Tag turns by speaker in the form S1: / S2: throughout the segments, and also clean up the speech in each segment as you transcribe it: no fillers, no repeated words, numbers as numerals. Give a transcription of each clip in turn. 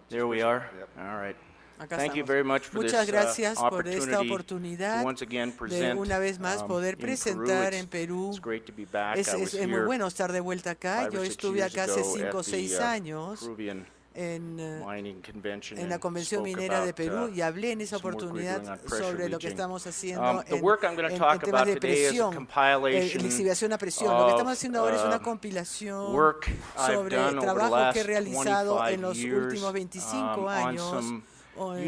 S1: There we are.
S2: Yep.
S1: All right.
S3: Acá
S1: Thank you
S3: estamos.
S1: very much for
S3: Muchas
S1: this
S3: gracias por esta
S1: opportunity
S3: oportunidad
S1: to once again
S3: de
S1: present
S3: una vez más poder
S1: in
S3: presentar
S1: Peru.
S3: en Perú.
S1: It's great to be back.
S3: Es
S1: I was
S3: muy
S1: here
S3: bueno estar de vuelta acá.
S1: 5
S3: Yo
S1: or 6
S3: estuve
S1: years
S3: acá hace
S1: ago
S3: 5 o
S1: at
S3: 6
S1: the
S3: años
S1: Peruvian
S3: en
S1: mining convention
S3: la
S1: and
S3: Convención
S1: spoke
S3: Minera de
S1: about,
S3: Perú y hablé en esa
S1: some work we're
S3: oportunidad
S1: doing on pressure
S3: sobre lo que
S1: leaching.
S3: estamos haciendo
S1: The work I'm going to
S3: en
S1: talk
S3: temas
S1: about
S3: de
S1: today is a
S3: presión,
S1: compilation
S3: lixiviación a presión. Lo que estamos
S1: of
S3: haciendo ahora es una compilación
S1: work I've
S3: sobre
S1: done over the
S3: trabajo
S1: last
S3: que he realizado
S1: 25
S3: en los
S1: years
S3: últimos 25
S1: on
S3: años
S1: some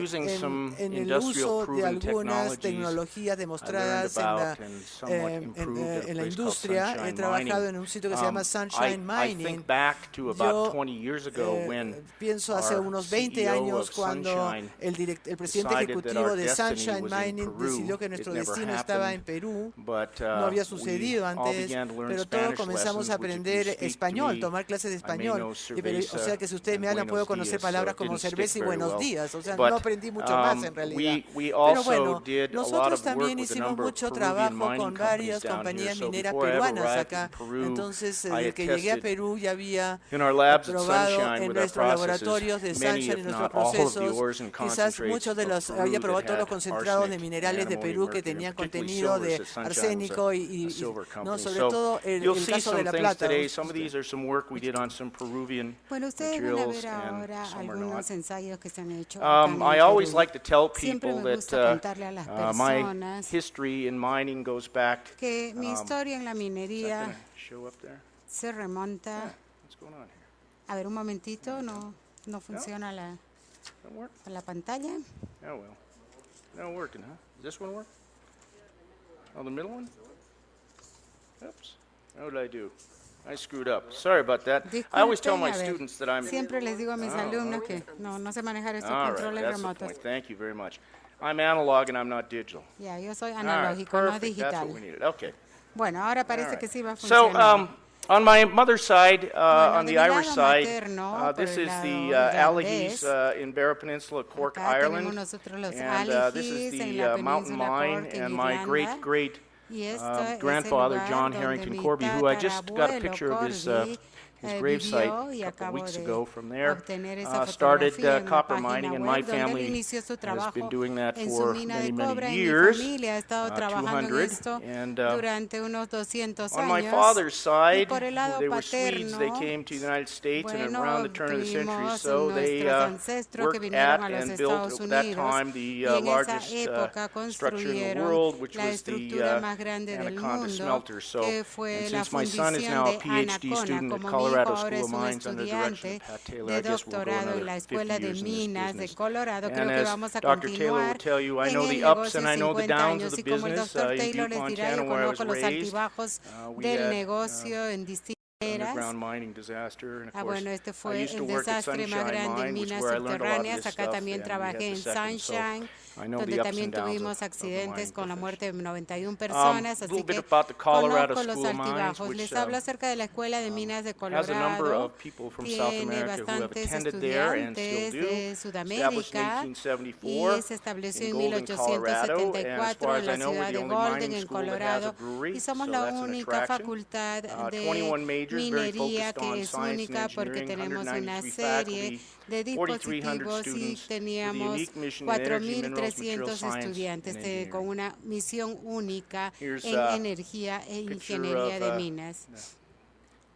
S1: using some
S3: en el
S1: industrial
S3: uso de
S1: proven
S3: algunas
S1: technologies
S3: tecnologías
S1: I
S3: demostradas
S1: learned about and somewhat improved at a
S3: en la
S1: place called
S3: industria. He
S1: Sunshine
S3: trabajado
S1: Mining.
S3: en un sitio que se llama Sunshine
S1: I
S3: Mining.
S1: think back to about
S3: Yo
S1: 20 years ago when
S3: pienso hace
S1: our
S3: unos 20
S1: CEO
S3: años
S1: of
S3: cuando
S1: Sunshine
S3: el presidente
S1: decided that
S3: ejecutivo
S1: our
S3: de
S1: destiny
S3: Sunshine
S1: was in
S3: Mining
S1: Peru.
S3: decidió que
S1: It
S3: nuestro
S1: never
S3: destino estaba en
S1: happened,
S3: Perú.
S1: but
S3: No había
S1: we
S3: sucedido
S1: all
S3: antes,
S1: began to learn
S3: pero todos
S1: Spanish
S3: comenzamos
S1: lessons,
S3: a
S1: which if you
S3: aprender
S1: speak to
S3: español,
S1: me,
S3: tomar clases de
S1: I may
S3: español.
S1: know
S3: O
S1: cerveza
S3: sea que si ustedes me
S1: and
S3: hablan puedo
S1: buenos
S3: conocer
S1: días,
S3: palabras
S1: so it
S3: como
S1: didn't
S3: cerveza y
S1: stick very
S3: buenos
S1: well.
S3: días. O sea,
S1: But,
S3: no aprendí mucho más en realidad.
S1: we
S3: Pero
S1: also
S3: bueno,
S1: did a lot
S3: nosotros
S1: of work
S3: también
S1: with a
S3: hicimos
S1: number of
S3: mucho
S1: Peruvian
S3: trabajo
S1: mining
S3: con
S1: companies
S3: varias
S1: down here.
S3: compañías
S1: So
S3: mineras
S1: before I ever
S3: peruanas
S1: arrived in
S3: acá.
S1: Peru,
S3: Entonces,
S1: I
S3: desde
S1: had
S3: que llegué a
S1: tested
S3: Perú ya había
S1: in our labs at
S3: probado
S1: Sunshine
S3: en
S1: with our
S3: nuestros
S1: processes,
S3: laboratorios de
S1: many,
S3: Sunshine
S1: if
S3: y nuestros
S1: not all of the
S3: procesos,
S1: ores and
S3: quizás
S1: concentrates
S3: muchos de
S1: of
S3: los,
S1: Peru
S3: había
S1: that
S3: probado todos los
S1: had
S3: concentrados de
S1: arsenic,
S3: minerales de
S1: antimony,
S3: Perú que
S1: mercury,
S3: tenían
S1: and particularly
S3: contenido
S1: silver,
S3: de
S1: since Sunshine was
S3: arsénico
S1: a silver
S3: no,
S1: company.
S3: sobre
S1: So
S3: todo
S1: you'll
S3: el
S1: see
S3: caso de
S1: some
S3: la
S1: things
S3: plata.
S1: today. Some of these are some work we did on some Peruvian
S4: Bueno, ustedes van a
S1: materials
S4: ver
S1: and
S4: ahora
S1: some are not.
S4: algunos ensayos que se han hecho acá en
S1: I
S4: el
S1: always
S4: Perú.
S1: like to tell
S4: Siempre
S1: people
S4: me
S1: that
S4: gusta contarle a las
S1: my
S4: personas
S1: history in mining goes back.
S4: que mi historia en la
S1: Is that
S4: minería
S1: gonna show up there?
S4: se remonta.
S1: Yeah, what's going on here?
S4: A ver, un momentito, no funciona
S1: Don't work?
S4: la pantalla.
S1: Oh well. Not working, huh? Does this one work? Oh, the middle one? Oops. What did I do? I screwed up. Sorry about that. I always tell my
S4: Disculpen, a ver,
S1: students that I'm.
S4: siempre les digo a mis alumnos que no sé manejar estos
S1: All right,
S4: controles
S1: that's the
S4: remotos.
S1: point. Thank you very much. I'm analog and I'm not digital.
S4: Ya, yo soy
S1: All right,
S4: analógico, no
S1: perfect. That's what we
S4: digital.
S1: needed. Okay.
S4: Bueno, ahora parece
S1: All right.
S4: que sí va a
S1: So,
S4: funcionar.
S1: on my mother's side, on
S4: de
S1: the
S4: mi
S1: Irish
S4: lado
S1: side,
S4: materno, por
S1: this
S4: el
S1: is
S4: lado
S1: the
S4: irlandés,
S1: Allihies in Barrow Peninsula, Cork,
S4: acá tenemos
S1: Ireland.
S4: nosotros los
S1: And this is
S4: Allihies en
S1: the
S4: la
S1: mountain
S4: península
S1: mine,
S4: Cork en
S1: and my
S4: Irlanda.
S1: great
S4: Y esto es el
S1: grandfather,
S4: lugar
S1: John
S4: donde
S1: Harrington
S4: mi
S1: Corby, who I just got a
S4: tatarabuelo
S1: picture of his
S4: Corby
S1: gravesite
S4: vivió y
S1: a couple
S4: acabo
S1: weeks
S4: de
S1: ago from there.
S4: obtener esa
S1: Started
S4: fotografía en una
S1: copper
S4: página
S1: mining, and
S4: web
S1: my
S4: donde él
S1: family
S4: inició su
S1: has
S4: trabajo
S1: been doing that
S4: en su
S1: for
S4: mina
S1: many,
S4: de
S1: many
S4: cobre.
S1: years,
S4: Mi familia ha estado trabajando en
S1: 200.
S4: esto
S1: And
S4: durante unos 200
S1: on my
S4: años.
S1: father's
S4: Y
S1: side,
S4: por el lado
S1: they were Swedes. They
S4: paterno,
S1: came to the United States and
S4: bueno,
S1: around the turn of the century,
S4: tuvimos
S1: so they
S4: nuestros ancestros que
S1: worked
S4: vinieron
S1: at
S4: a los
S1: and built
S4: Estados
S1: at that
S4: Unidos
S1: time the
S4: y en esa
S1: largest
S4: época
S1: structure in the
S4: construyeron
S1: world, which
S4: la
S1: was the
S4: estructura más grande del
S1: Anaconda
S4: mundo,
S1: smelter. So,
S4: que fue
S1: and
S4: la
S1: since my son is
S4: fundición
S1: now a
S4: de
S1: PhD
S4: Anaconda.
S1: student at
S4: Como mi hijo
S1: Colorado
S4: ahora
S1: School
S4: es
S1: of
S4: un
S1: Mines under the direction
S4: estudiante
S1: of Pat Taylor,
S4: de
S1: I guess we'll go
S4: doctorado en
S1: another
S4: la
S1: 50
S4: Escuela de
S1: years in this
S4: Minas de
S1: business.
S4: Colorado,
S1: And
S4: creo que
S1: as
S4: vamos a
S1: Dr. Taylor will
S4: continuar
S1: tell you, I
S4: en
S1: know
S4: el
S1: the ups
S4: negocio
S1: and I know the
S4: 50
S1: downs of
S4: años
S1: the
S4: y como el
S1: business.
S4: doctor
S1: In
S4: Taylor
S1: Butte,
S4: les dirá,
S1: Montana,
S4: yo
S1: where I was
S4: conozco los
S1: raised,
S4: altibajos
S1: we
S4: del
S1: had
S4: negocio en distintas eras.
S1: underground mining disaster. And of course,
S4: Bueno, este
S1: I
S4: fue
S1: used to
S4: el
S1: work at
S4: desastre más
S1: Sunshine
S4: grande en
S1: Mine, which is
S4: minas
S1: where I learned a lot of
S4: subterráneas.
S1: this
S4: Acá
S1: stuff,
S4: también
S1: and we
S4: trabajé
S1: had
S4: en
S1: the second, so
S4: Sunshine,
S1: I know
S4: donde
S1: the ups
S4: también
S1: and downs
S4: tuvimos
S1: of the
S4: accidentes
S1: mining
S4: con la
S1: profession.
S4: muerte de 91 personas,
S1: A
S4: así
S1: little bit
S4: que
S1: about the Colorado
S4: conozco los
S1: School of Mines,
S4: altibajos.
S1: which
S4: Les hablo acerca de la Escuela de Minas de
S1: has a number
S4: Colorado.
S1: of people from South
S4: Tiene
S1: America who have
S4: bastantes
S1: attended there and still
S4: estudiantes
S1: do.
S4: de
S1: Established in
S4: Sudamérica y
S1: 1874
S4: se estableció
S1: in
S4: en
S1: Golden, Colorado, and as
S4: 1874
S1: far
S4: en
S1: as
S4: la
S1: I know, we're
S4: ciudad
S1: the
S4: de
S1: only
S4: Golden,
S1: mining
S4: en
S1: school that has a
S4: Colorado,
S1: brewery,
S4: y somos
S1: so
S4: la
S1: that's an
S4: única
S1: attraction.
S4: facultad
S1: 21
S4: de
S1: majors, very
S4: minería
S1: focused on
S4: que es
S1: science and
S4: única porque
S1: engineering,
S4: tenemos una
S1: 193
S4: serie
S1: faculty,
S4: de
S1: 4,300
S4: dispositivos y
S1: students with a
S4: teníamos
S1: unique mission in energy, minerals, materials
S4: 4.300
S1: science,
S4: estudiantes
S1: and engineering.
S4: con una misión única
S1: Here's
S4: en
S1: a
S4: energía e
S1: picture
S4: ingeniería
S1: of,
S4: de minas.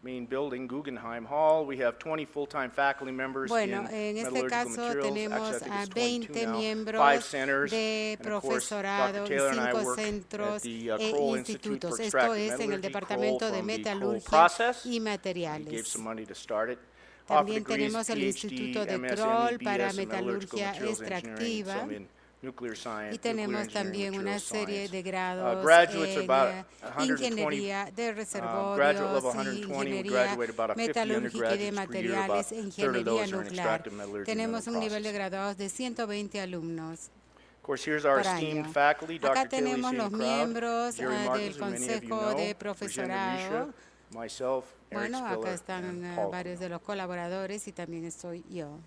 S1: main building, Guggenheim Hall. We have 20 full-time faculty members
S4: Bueno,
S1: in
S4: en este
S1: metallurgical
S4: caso
S1: materials.
S4: tenemos
S1: Actually, I
S4: a
S1: think it's
S4: 20
S1: 22 now. 5
S4: miembros
S1: centers.
S4: de
S1: And of course,
S4: profesorado
S1: Dr.
S4: y
S1: Taylor and I
S4: 5
S1: work
S4: centros
S1: at the
S4: e
S1: Kroll Institute
S4: institutos.
S1: for
S4: Esto
S1: Extractive
S4: es en el
S1: Metallurgy,
S4: Departamento
S1: Kroll
S4: de
S1: from the Kroll
S4: Metalurgia
S1: process.
S4: y
S1: He gave
S4: Materiales.
S1: some money to start it.
S4: También
S1: Offered degrees,
S4: tenemos el
S1: PhD,
S4: Instituto de
S1: MS,
S4: Kroll
S1: MEBS,
S4: para
S1: in metallurgical
S4: metalurgia
S1: materials engineering,
S4: extractiva.
S1: some in nuclear science,
S4: Y tenemos
S1: nuclear engineering,
S4: también una
S1: materials
S4: serie
S1: science.
S4: de grados
S1: Graduates are
S4: en
S1: about 120,
S4: ingeniería de
S1: graduate level
S4: reservorios y
S1: 120, we
S4: ingeniería
S1: graduate about a 50
S4: metalúrgica y de
S1: undergraduates per year, about
S4: materiales e
S1: a third of
S4: ingeniería
S1: those are in
S4: nuclear.
S1: extractive metallurgy and
S4: Tenemos
S1: metal
S4: un nivel de
S1: processing.
S4: graduados de 120 alumnos.
S1: Of course, here's our
S4: por
S1: esteemed
S4: año.
S1: faculty, Dr.
S4: Acá
S1: Taylor,
S4: tenemos
S1: you see
S4: los
S1: in the crowd,
S4: miembros
S1: Jerry
S4: del
S1: Martins, who many of you
S4: Consejo
S1: know,
S4: de
S1: Virginia
S4: Profesorado.
S1: Misha, myself, Eric
S4: Bueno, acá
S1: Spiller,
S4: están
S1: and Paul
S4: varios de los colaboradores y también estoy yo.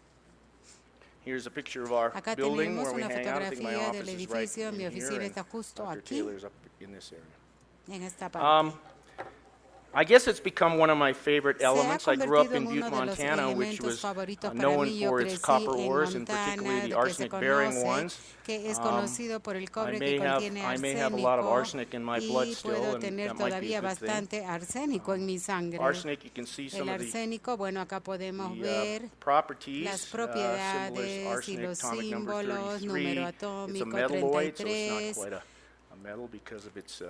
S1: Here's a picture of our
S4: Acá
S1: building
S4: tenemos
S1: where we
S4: una
S1: hang out. I think my
S4: fotografía
S1: office
S4: del
S1: is right
S4: edificio.
S1: in
S4: Mi
S1: here,
S4: oficina
S1: and
S4: está justo
S1: Dr.
S4: aquí,
S1: Taylor's up in this area.
S4: en esta parte.
S1: I guess it's become one of my favorite
S4: Se ha
S1: elements. I grew up
S4: convertido
S1: in
S4: en
S1: Butte,
S4: uno de los
S1: Montana, which
S4: elementos
S1: was
S4: favoritos para
S1: known
S4: mí. Yo
S1: for its
S4: crecí
S1: copper
S4: en
S1: ores, and particularly
S4: Montana,
S1: the
S4: que se
S1: arsenic-bearing
S4: conoce,
S1: ones.
S4: que es conocido por el cobre que
S1: I
S4: contiene
S1: may have a lot of
S4: arsénico,
S1: arsenic in my blood
S4: y
S1: still,
S4: puedo
S1: and
S4: tener
S1: that might be a
S4: todavía
S1: good thing.
S4: bastante arsénico en mi sangre.
S1: Arsenic, you can see
S4: El
S1: some of the
S4: arsénico, bueno, acá podemos
S1: the
S4: ver
S1: properties,
S4: las
S1: symbols,
S4: propiedades y
S1: arsenic,
S4: los
S1: atomic number
S4: símbolos,
S1: 33.
S4: número
S1: It's a
S4: atómico
S1: metalloid, so it's not
S4: 33.
S1: quite a metal because of its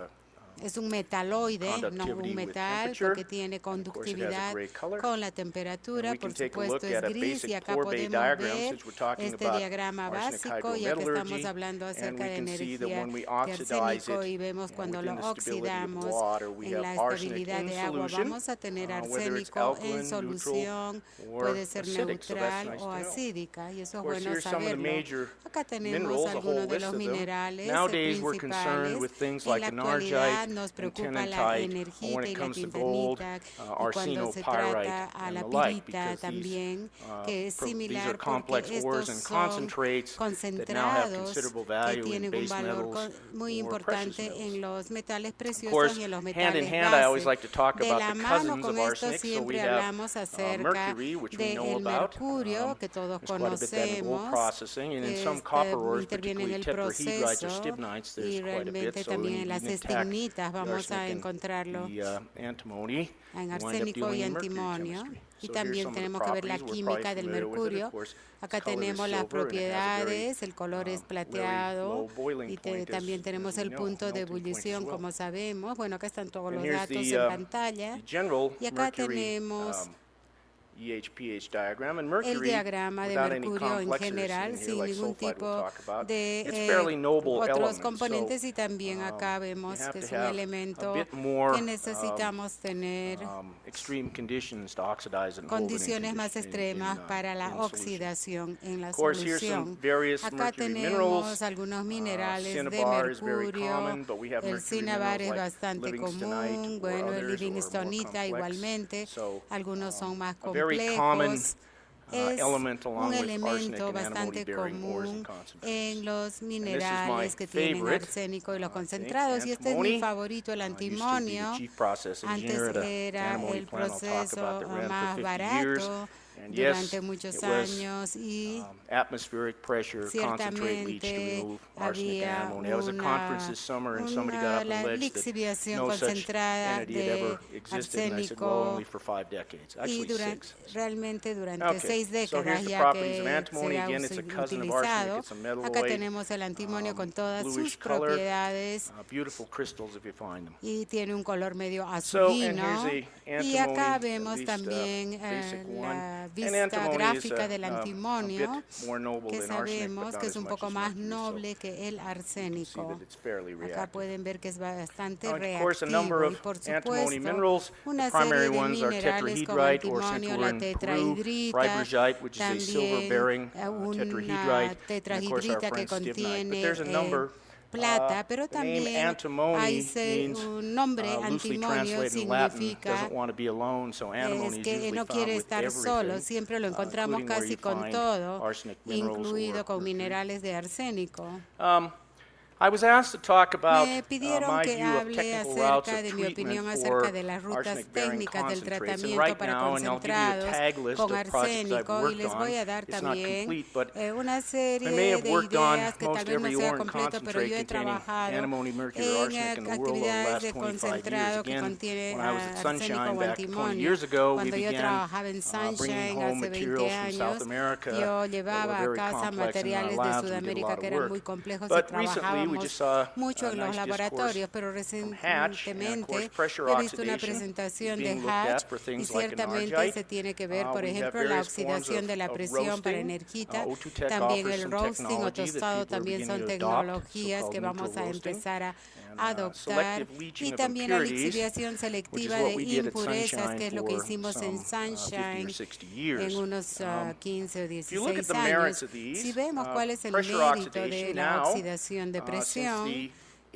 S4: Es un metaloide, no
S1: conductivity
S4: un
S1: with
S4: metal,
S1: temperature,
S4: porque tiene
S1: and of course it has a
S4: conductividad
S1: gray color.
S4: con la
S1: And
S4: temperatura.
S1: we can
S4: Por
S1: take a
S4: supuesto
S1: look
S4: es
S1: at a
S4: gris, y
S1: basic
S4: acá
S1: 4-bay
S4: podemos
S1: diagram
S4: ver
S1: since we're talking
S4: este
S1: about
S4: diagrama
S1: arsenic
S4: básico, ya que
S1: hydrometallurgy,
S4: estamos hablando
S1: and
S4: acerca
S1: we
S4: de
S1: can see that
S4: energía
S1: when we
S4: de
S1: oxidize
S4: arsénico,
S1: it,
S4: y vemos cuando lo
S1: within the stability of
S4: oxidamos
S1: water, we
S4: en
S1: have
S4: la
S1: arsenic
S4: estabilidad
S1: in
S4: de agua,
S1: solution,
S4: vamos a tener
S1: whether it's
S4: arsénico
S1: alkaline,
S4: en solución,
S1: neutral, or
S4: puede ser
S1: acidic, so that's
S4: neutral
S1: nice
S4: o
S1: to know.
S4: acídica, y eso
S1: Of
S4: es
S1: course,
S4: bueno
S1: here's some of the
S4: saberlo.
S1: major
S4: Acá tenemos
S1: minerals, a whole
S4: algunos de
S1: list
S4: los
S1: of them.
S4: minerales
S1: Nowadays, we're concerned
S4: principales.
S1: with things
S4: En
S1: like
S4: la
S1: enargite
S4: actualidad nos
S1: and
S4: preocupa la
S1: tenantite, or when
S4: energita
S1: it
S4: y la
S1: comes to gold,
S4: tintanita, y cuando se
S1: arsenopyrite,
S4: trata a
S1: and
S4: la
S1: the like,
S4: pirita
S1: because
S4: también, que es
S1: these are
S4: similar,
S1: complex
S4: porque
S1: ores
S4: estos
S1: and
S4: son
S1: concentrates that now have
S4: concentrados
S1: considerable
S4: que
S1: value in
S4: tienen un
S1: base
S4: valor
S1: metals
S4: muy
S1: or precious
S4: importante
S1: metals.
S4: en los metales
S1: Of
S4: preciosos
S1: course,
S4: y en los
S1: hand in
S4: metales
S1: hand, I always
S4: base.
S1: like to talk
S4: De
S1: about
S4: la
S1: the
S4: mano
S1: cousins
S4: con
S1: of
S4: esto
S1: arsenic. So we
S4: siempre
S1: have
S4: hablamos acerca
S1: mercury, which we know
S4: del
S1: about.
S4: mercurio, que todos
S1: There's quite a bit done in gold
S4: conocemos,
S1: processing, and in
S4: que
S1: some copper ores,
S4: interviene en
S1: particularly
S4: el
S1: tetrahedrites or
S4: proceso,
S1: stibnites, there's
S4: y
S1: quite a bit.
S4: realmente
S1: So
S4: también
S1: when
S4: en
S1: you
S4: las
S1: attack
S4: estignitas
S1: the
S4: vamos a
S1: arsenic and
S4: encontrarlo
S1: the antimony,
S4: en
S1: you wind up
S4: arsénico y
S1: dealing in mercury
S4: antimonio.
S1: chemistry.
S4: Y
S1: So here's
S4: también
S1: some of the
S4: tenemos que ver la
S1: properties. We're probably
S4: química del
S1: familiar with it.
S4: mercurio.
S1: Of course,
S4: Acá
S1: its color is
S4: tenemos las
S1: silver, and it has a very,
S4: propiedades, el color es
S1: very
S4: plateado,
S1: low boiling
S4: y
S1: point,
S4: también
S1: as
S4: tenemos
S1: we
S4: el
S1: know,
S4: punto de
S1: melting point as
S4: ebullición,
S1: well.
S4: como sabemos. Bueno, acá están todos
S1: And
S4: los
S1: here's
S4: datos
S1: the,
S4: en pantalla.
S1: the general
S4: Y acá
S1: mercury
S4: tenemos
S1: EH-pH diagram, and
S4: el
S1: mercury,
S4: diagrama de
S1: without any
S4: mercurio en
S1: complexes
S4: general,
S1: in here,
S4: sin
S1: like
S4: ningún
S1: sulfide we'll
S4: tipo
S1: talk about,
S4: de
S1: it's fairly noble
S4: otros
S1: element.
S4: componentes,
S1: So,
S4: y también acá vemos
S1: you have
S4: que
S1: to
S4: es un
S1: have a
S4: elemento
S1: bit more
S4: que necesitamos tener
S1: extreme conditions to oxidize it and hold it in
S4: condiciones más
S1: condition-
S4: extremas para la
S1: in solution.
S4: oxidación en la
S1: Of course, here's some
S4: solución.
S1: various
S4: Acá
S1: mercury
S4: tenemos
S1: minerals.
S4: algunos minerales de
S1: Cinnabar is very
S4: mercurio.
S1: common, but we have
S4: El
S1: mercury
S4: cinnabar es
S1: minerals like
S4: bastante
S1: livingstonite
S4: común.
S1: or
S4: Bueno, el
S1: others, or more
S4: livingstonita
S1: complex.
S4: igualmente.
S1: So,
S4: Algunos son más
S1: a very common
S4: complejos. Es
S1: element along
S4: un
S1: with arsenic
S4: elemento
S1: and
S4: bastante
S1: antimony-bearing ores
S4: común
S1: and concentrates.
S4: en los
S1: my
S4: minerales que tienen
S1: favorite,
S4: arsénico y los
S1: I think,
S4: concentrados. Y este es mi
S1: antimony.
S4: favorito, el
S1: I used to be the
S4: antimonio.
S1: chief process engineer
S4: Antes
S1: at a
S4: era
S1: antimony
S4: el
S1: plant I'll talk
S4: proceso
S1: about that ran
S4: más
S1: for 50 years.
S4: barato
S1: And yes,
S4: durante muchos
S1: it was
S4: años, y
S1: atmospheric pressure, concentrate leach to
S4: ciertamente
S1: remove arsenic and
S4: había
S1: antimony. There was a conference this summer, and somebody got up and
S4: la
S1: alleged that
S4: lixiviación
S1: no such
S4: concentrada
S1: entity had
S4: de
S1: ever existed. And I said, well,
S4: arsénico,
S1: only for 5 decades.
S4: y
S1: Actually,
S4: durante,
S1: 6.
S4: realmente durante
S1: Okay,
S4: 6
S1: so
S4: décadas
S1: here's the
S4: ya
S1: properties of
S4: que
S1: antimony.
S4: se ha
S1: Again, it's a cousin of
S4: utilizado.
S1: arsenic. It's a metalloid.
S4: Acá tenemos el antimonio con todas
S1: bluish
S4: sus
S1: color,
S4: propiedades,
S1: beautiful crystals if you find them.
S4: y tiene un color medio
S1: So, and
S4: azulino.
S1: here's a
S4: Y acá
S1: antimony,
S4: vemos
S1: at least,
S4: también
S1: basic one.
S4: la
S1: And
S4: vista
S1: antimony is
S4: gráfica del
S1: a
S4: antimonio,
S1: bit more noble
S4: que
S1: than arsenic,
S4: sabemos
S1: but not
S4: que
S1: as
S4: es un
S1: much
S4: poco
S1: as
S4: más
S1: mercury, so
S4: noble que el
S1: see
S4: arsénico.
S1: that it's fairly
S4: Acá
S1: reactive.
S4: pueden ver que es bastante
S1: Of course, a number
S4: reactivo, y
S1: of
S4: por
S1: antimony
S4: supuesto
S1: minerals.
S4: una
S1: The primary
S4: serie de
S1: ones are
S4: minerales como
S1: tetrahedrite, or
S4: antimonio,
S1: since
S4: la
S1: we're in Peru,
S4: tetrahidrita,
S1: fibrosite, which is a
S4: también
S1: silver-bearing
S4: una
S1: tetrahedrite, and of course our
S4: tetrahidrita que
S1: friend stibnite. But
S4: contiene
S1: there's a number.
S4: plata, pero
S1: The name
S4: también
S1: antimony
S4: hay un nombre
S1: loosely
S4: antimonio
S1: translated in Latin,
S4: significa
S1: doesn't want to be alone, so antimony
S4: es
S1: is
S4: que
S1: usually
S4: no
S1: found
S4: quiere
S1: with
S4: estar
S1: everything,
S4: solo, siempre lo encontramos
S1: including where
S4: casi
S1: you
S4: con
S1: find
S4: todo,
S1: arsenic minerals
S4: incluido
S1: or
S4: con
S1: mercury.
S4: minerales de arsénico.
S1: I was asked to talk about
S4: Me pidieron
S1: my
S4: que
S1: view of
S4: hable
S1: technical routes
S4: acerca
S1: of
S4: de mi opinión
S1: treatment
S4: acerca
S1: for
S4: de las rutas
S1: arsenic-bearing
S4: técnicas del
S1: concentrates. And
S4: tratamiento
S1: right
S4: para
S1: now, and I'll give you a
S4: concentrados
S1: tag list
S4: con
S1: of projects I've
S4: arsénico, y
S1: worked
S4: les voy a
S1: on.
S4: dar
S1: It's not
S4: también
S1: complete, but
S4: una
S1: I
S4: serie
S1: may have
S4: de
S1: worked on
S4: ideas que tal
S1: most
S4: vez no
S1: every
S4: sea
S1: ore and
S4: completo, pero yo he
S1: concentrate containing
S4: trabajado
S1: antimony, mercury, or
S4: en
S1: arsenic in the world over the
S4: actividades
S1: last
S4: de
S1: 25 years.
S4: concentrado que
S1: Again,
S4: contiene
S1: when I was at
S4: arsénico
S1: Sunshine
S4: o
S1: back 20
S4: antimonio.
S1: years ago, we
S4: Cuando yo
S1: began
S4: trabajaba en
S1: bringing
S4: Sunshine
S1: home
S4: hace 20
S1: materials from South
S4: años,
S1: America
S4: yo
S1: that were
S4: llevaba a
S1: very
S4: casa
S1: complex in our
S4: materiales de
S1: labs. We did a
S4: Sudamérica
S1: lot
S4: que
S1: of
S4: eran
S1: work.
S4: muy complejos, y
S1: But recently, we
S4: trabajábamos
S1: just saw
S4: mucho
S1: a
S4: en los
S1: nice
S4: laboratorios,
S1: discourse
S4: pero
S1: from Hatch, and of
S4: recientemente
S1: course, pressure
S4: he visto una
S1: oxidation is
S4: presentación de
S1: being looked
S4: Hatch,
S1: at for
S4: y
S1: things like
S4: ciertamente
S1: enargite.
S4: se tiene que ver, por
S1: We have
S4: ejemplo, la
S1: various forms
S4: oxidación de la
S1: of
S4: presión para
S1: roasting.
S4: energita,
S1: O2Tech
S4: también
S1: offers
S4: el
S1: some
S4: roasting o
S1: technology that
S4: tostado
S1: people are
S4: también son
S1: beginning to adopt,
S4: tecnologías
S1: so-called
S4: que vamos
S1: neutral
S4: a
S1: roasting.
S4: empezar a
S1: And,
S4: adoptar,
S1: selective leaching
S4: y
S1: of
S4: también la
S1: impurities,
S4: lixiviación
S1: which is
S4: selectiva
S1: what
S4: de
S1: we did at
S4: impurezas,
S1: Sunshine
S4: que es lo que
S1: for
S4: hicimos en
S1: some 50
S4: Sunshine
S1: or 60 years.
S4: en unos 15 o
S1: If you look at
S4: 16
S1: the merits
S4: años.
S1: of these,
S4: Si vemos cuál es el
S1: pressure
S4: mérito de
S1: oxidation
S4: la
S1: now,
S4: oxidación de
S1: since
S4: presión,
S1: the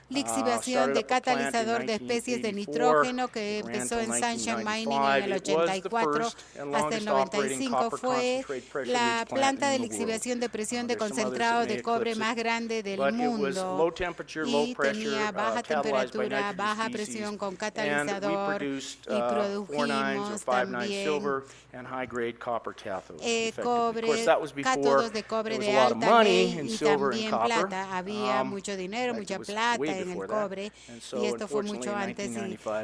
S4: lixiviación de catalizador de especies de nitrógeno que empezó en Sunshine Mining en el 84 hasta el 95. Fue la planta de lixiviación de presión de concentrados de cobre más grande del mundo y tenía baja temperatura, baja presión con catalizador y produjimos también cobre, cátodos de cobre de alta ley y también plata. Había mucho dinero, mucha plata en el cobre y esto fue mucho antes,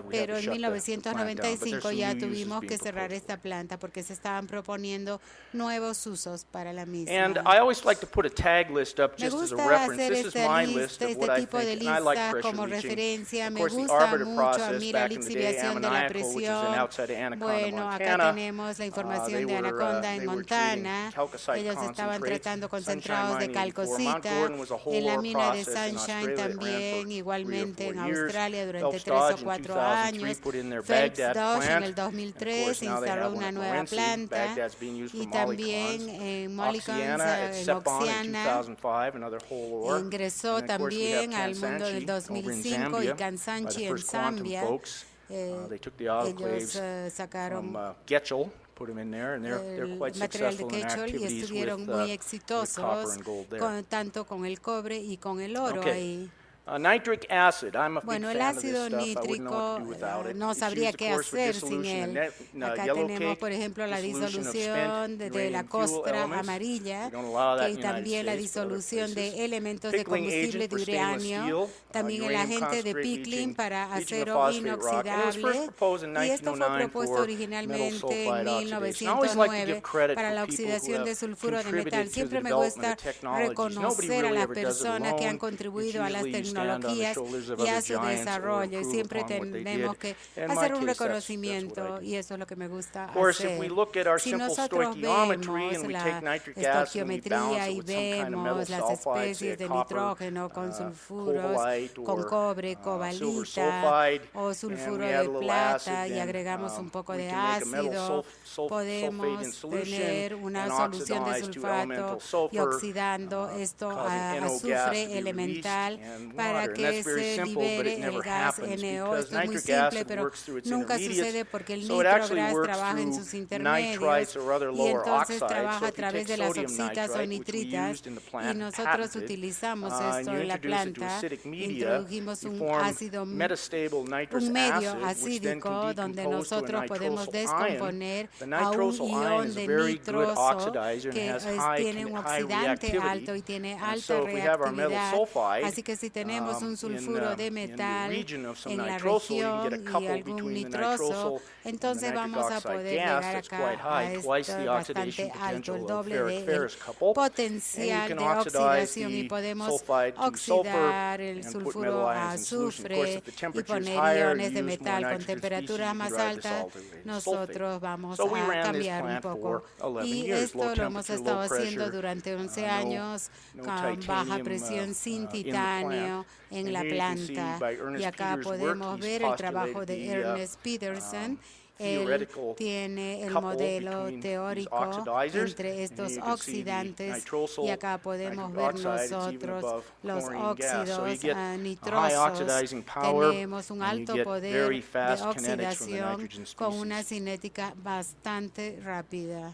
S4: pero en 1995 ya tuvimos que cerrar esta planta porque se estaban proponiendo nuevos usos para la misma.
S1: And I always like to put a tag list up
S4: Me
S1: just as a
S4: gusta
S1: reference.
S4: hacer
S1: This is my list of what I
S4: tipo de
S1: think, and I like
S4: listas
S1: pressure
S4: como
S1: leaching.
S4: referencia.
S1: Of
S4: Me
S1: course, the
S4: gusta
S1: arbiter
S4: mucho a
S1: process
S4: mí la
S1: back in the day,
S4: lixiviación de la
S1: ammoniacal, which is in
S4: presión.
S1: outside of Anaconda,
S4: Bueno, acá
S1: Montana.
S4: tenemos la información
S1: They
S4: de
S1: were,
S4: Anaconda en
S1: they were treating
S4: Montana.
S1: chalcocite
S4: Ellos estaban
S1: concentrates,
S4: tratando
S1: sunshine
S4: concentrados de
S1: mining before. Mount
S4: calcosita.
S1: Gordon was a whole
S4: En la
S1: ore
S4: mina de
S1: process in
S4: Sunshine
S1: Australia. It ran
S4: también,
S1: for
S4: igualmente
S1: 3
S4: en
S1: or 4 years.
S4: Australia durante
S1: Phelps
S4: 3 o
S1: Dodge in
S4: 4
S1: 2003
S4: años.
S1: put in their
S4: Phelps
S1: Baghdad
S4: Dodge en
S1: plant.
S4: el
S1: And of
S4: 2003
S1: course, now they
S4: instaló
S1: have one
S4: una
S1: at
S4: nueva
S1: Morenci.
S4: planta
S1: Baghdad's being used for
S4: y también
S1: molycons.
S4: en Molycons,
S1: Oxiana at
S4: en
S1: Sepon in
S4: Oxiana,
S1: 2005, another whole ore.
S4: ingresó
S1: And of course, we have
S4: también al mundo del
S1: Kansanshi over in
S4: 2005 y
S1: Zambia by the
S4: Kansanshi en
S1: first quantum
S4: Zambia.
S1: folks. They took the autoclaves
S4: Ellos sacaron
S1: from Getchell, put them in there, and they're quite
S4: el material de
S1: successful in
S4: Quechol y
S1: activities
S4: estuvieron
S1: with,
S4: muy
S1: with
S4: exitosos
S1: copper and gold there.
S4: tanto con el cobre y con el oro
S1: Okay.
S4: ahí.
S1: Nitric acid, I'm a big
S4: Bueno, el
S1: fan of this
S4: ácido
S1: stuff. I wouldn't know what to do
S4: nítrico
S1: without it.
S4: no
S1: It's
S4: sabría
S1: used, of
S4: qué
S1: course, for
S4: hacer sin
S1: dissolution
S4: él.
S1: in
S4: Acá
S1: yellow
S4: tenemos,
S1: cake,
S4: por ejemplo, la
S1: dissolution of
S4: disolución
S1: spent
S4: de la
S1: uranium fuel
S4: costra
S1: elements.
S4: amarilla,
S1: We don't allow that
S4: que
S1: in
S4: y
S1: the United
S4: también la
S1: States, but other
S4: disolución
S1: places.
S4: de elementos de
S1: Pickling
S4: combustible
S1: agent
S4: de
S1: for stainless
S4: uranio,
S1: steel,
S4: también el
S1: uranium
S4: agente de
S1: concentrate
S4: pickling
S1: leaching,
S4: para
S1: leaching of
S4: acero
S1: phosphate rock. And it was first
S4: inoxidable.
S1: proposed in
S4: Y esto fue
S1: 1909
S4: propuesto
S1: for metal
S4: originalmente en
S1: sulfide oxidation. I always like to
S4: 1909
S1: give credit
S4: para
S1: for
S4: la
S1: people who
S4: oxidación de
S1: have
S4: sulfuro de metal.
S1: contributed to the
S4: Siempre me
S1: development
S4: gusta
S1: of technologies. Nobody
S4: reconocer a
S1: really
S4: las
S1: ever does it
S4: personas que han
S1: alone. It's
S4: contribuido a las
S1: usually you stand on the
S4: tecnologías
S1: shoulders of
S4: y a
S1: other
S4: su
S1: giants or
S4: desarrollo. Y
S1: improve
S4: siempre
S1: upon what they
S4: tenemos
S1: did.
S4: que
S1: In my
S4: hacer un
S1: case, that's what I
S4: reconocimiento
S1: do.
S4: y eso es lo que me gusta
S1: Of course, if
S4: hacer.
S1: we look at our
S4: Si
S1: simple
S4: nosotros
S1: stoichiometry
S4: vemos
S1: and we
S4: la
S1: take nitric acid and we balance
S4: estoquiometría
S1: it
S4: y
S1: with some kind of metal
S4: vemos las
S1: sulfide,
S4: especies
S1: say
S4: de
S1: copper,
S4: nitrógeno con sulfuros,
S1: cobalite,
S4: con
S1: or
S4: cobre,
S1: silver
S4: cobalita
S1: sulfide,
S4: o
S1: and
S4: sulfuro
S1: we add a
S4: de
S1: little
S4: plata
S1: acid,
S4: y
S1: then
S4: agregamos un poco
S1: we
S4: de
S1: can make a metal
S4: ácido,
S1: sulfate in
S4: podemos
S1: solution
S4: tener una
S1: and
S4: solución de
S1: oxidize to
S4: sulfato
S1: elemental
S4: y
S1: sulfur,
S4: oxidando esto
S1: causing
S4: a
S1: NO gas to
S4: azufre
S1: be released
S4: elemental
S1: and
S4: para
S1: water. And
S4: que
S1: that's very
S4: se
S1: simple, but it
S4: libere el
S1: never
S4: gas
S1: happens
S4: NO.
S1: because
S4: Esto es muy
S1: nitric
S4: simple,
S1: acid
S4: pero
S1: works through its
S4: nunca
S1: intermediates.
S4: sucede porque el
S1: So it actually
S4: nitrogras
S1: works
S4: trabaja en
S1: through
S4: sus intermedios
S1: nitrites or other
S4: y
S1: lower
S4: entonces
S1: oxides.
S4: trabaja
S1: So
S4: a
S1: if you
S4: través
S1: take
S4: de las
S1: sodium
S4: oxitas o
S1: nitrite, which we
S4: nitritas
S1: used in the
S4: y
S1: plant,
S4: nosotros
S1: patented,
S4: utilizamos
S1: and
S4: esto
S1: you
S4: en la
S1: introduce it to
S4: planta,
S1: acidic media,
S4: introdujimos
S1: you
S4: un
S1: form
S4: ácido
S1: metastable nitrous
S4: un medio
S1: acid, which then can
S4: acídico donde
S1: decompose to a
S4: nosotros podemos
S1: nitrosyl ion.
S4: descomponer
S1: The
S4: a un
S1: nitrosyl ion
S4: ion
S1: is a
S4: de
S1: very good
S4: nitroso
S1: oxidizer and
S4: que
S1: has high
S4: tiene un
S1: high
S4: oxidante
S1: reactivity.
S4: alto y tiene
S1: And
S4: alta
S1: so if we have our metal
S4: reactividad.
S1: sulfide,
S4: Así que si tenemos un sulfuro de
S1: in the
S4: metal
S1: region of some
S4: en la
S1: nitrosyl, you can get a
S4: región y
S1: couple
S4: algún
S1: between the
S4: nitroso,
S1: nitrosyl
S4: entonces
S1: and the nitric
S4: vamos a
S1: oxide
S4: poder
S1: gas
S4: llegar
S1: that's
S4: acá
S1: quite
S4: a
S1: high, twice
S4: esto
S1: the oxidation
S4: bastante alto, el
S1: potential of
S4: doble del
S1: ferrous couple.
S4: potencial
S1: And
S4: de
S1: you can oxidize
S4: oxidación y
S1: the
S4: podemos
S1: sulfide to sulfur
S4: oxidar el
S1: and put
S4: sulfuro
S1: metal
S4: a
S1: ions in solution. Of course,
S4: azufre
S1: if the
S4: y
S1: temperature is
S4: poner
S1: higher,
S4: iones de
S1: you use more
S4: metal con
S1: nitrogen species,
S4: temperaturas
S1: you can
S4: más
S1: drive
S4: altas,
S1: dissolved sulfate.
S4: nosotros vamos
S1: So we
S4: a
S1: ran this
S4: cambiar un
S1: plant
S4: poco.
S1: for 11
S4: Y
S1: years, low
S4: esto lo hemos
S1: temperature,
S4: estado
S1: low
S4: haciendo
S1: pressure,
S4: durante 11
S1: no
S4: años con baja
S1: titanium,
S4: presión sin
S1: in the
S4: titanio
S1: plant.
S4: en
S1: And
S4: la
S1: here you can see
S4: planta.
S1: by Ernest
S4: Y acá
S1: Peter's work,
S4: podemos
S1: he's
S4: ver el trabajo
S1: postulated
S4: de
S1: the,
S4: Ernest Peterson. Él
S1: theoretical
S4: tiene el
S1: couple
S4: modelo
S1: between these
S4: teórico
S1: oxidizers,
S4: entre
S1: and
S4: estos
S1: here you can see the
S4: oxidantes
S1: nitrosyl,
S4: y acá podemos
S1: nitric
S4: ver
S1: oxide, it's even
S4: nosotros
S1: above
S4: los
S1: chlorine gas. So you
S4: óxidos
S1: get a high
S4: nitrosos.
S1: oxidizing power,
S4: Tenemos un
S1: and you
S4: alto
S1: get
S4: poder
S1: very
S4: de
S1: fast kinetics from the
S4: oxidación
S1: nitrogen
S4: con una
S1: species.
S4: cinética bastante rápida.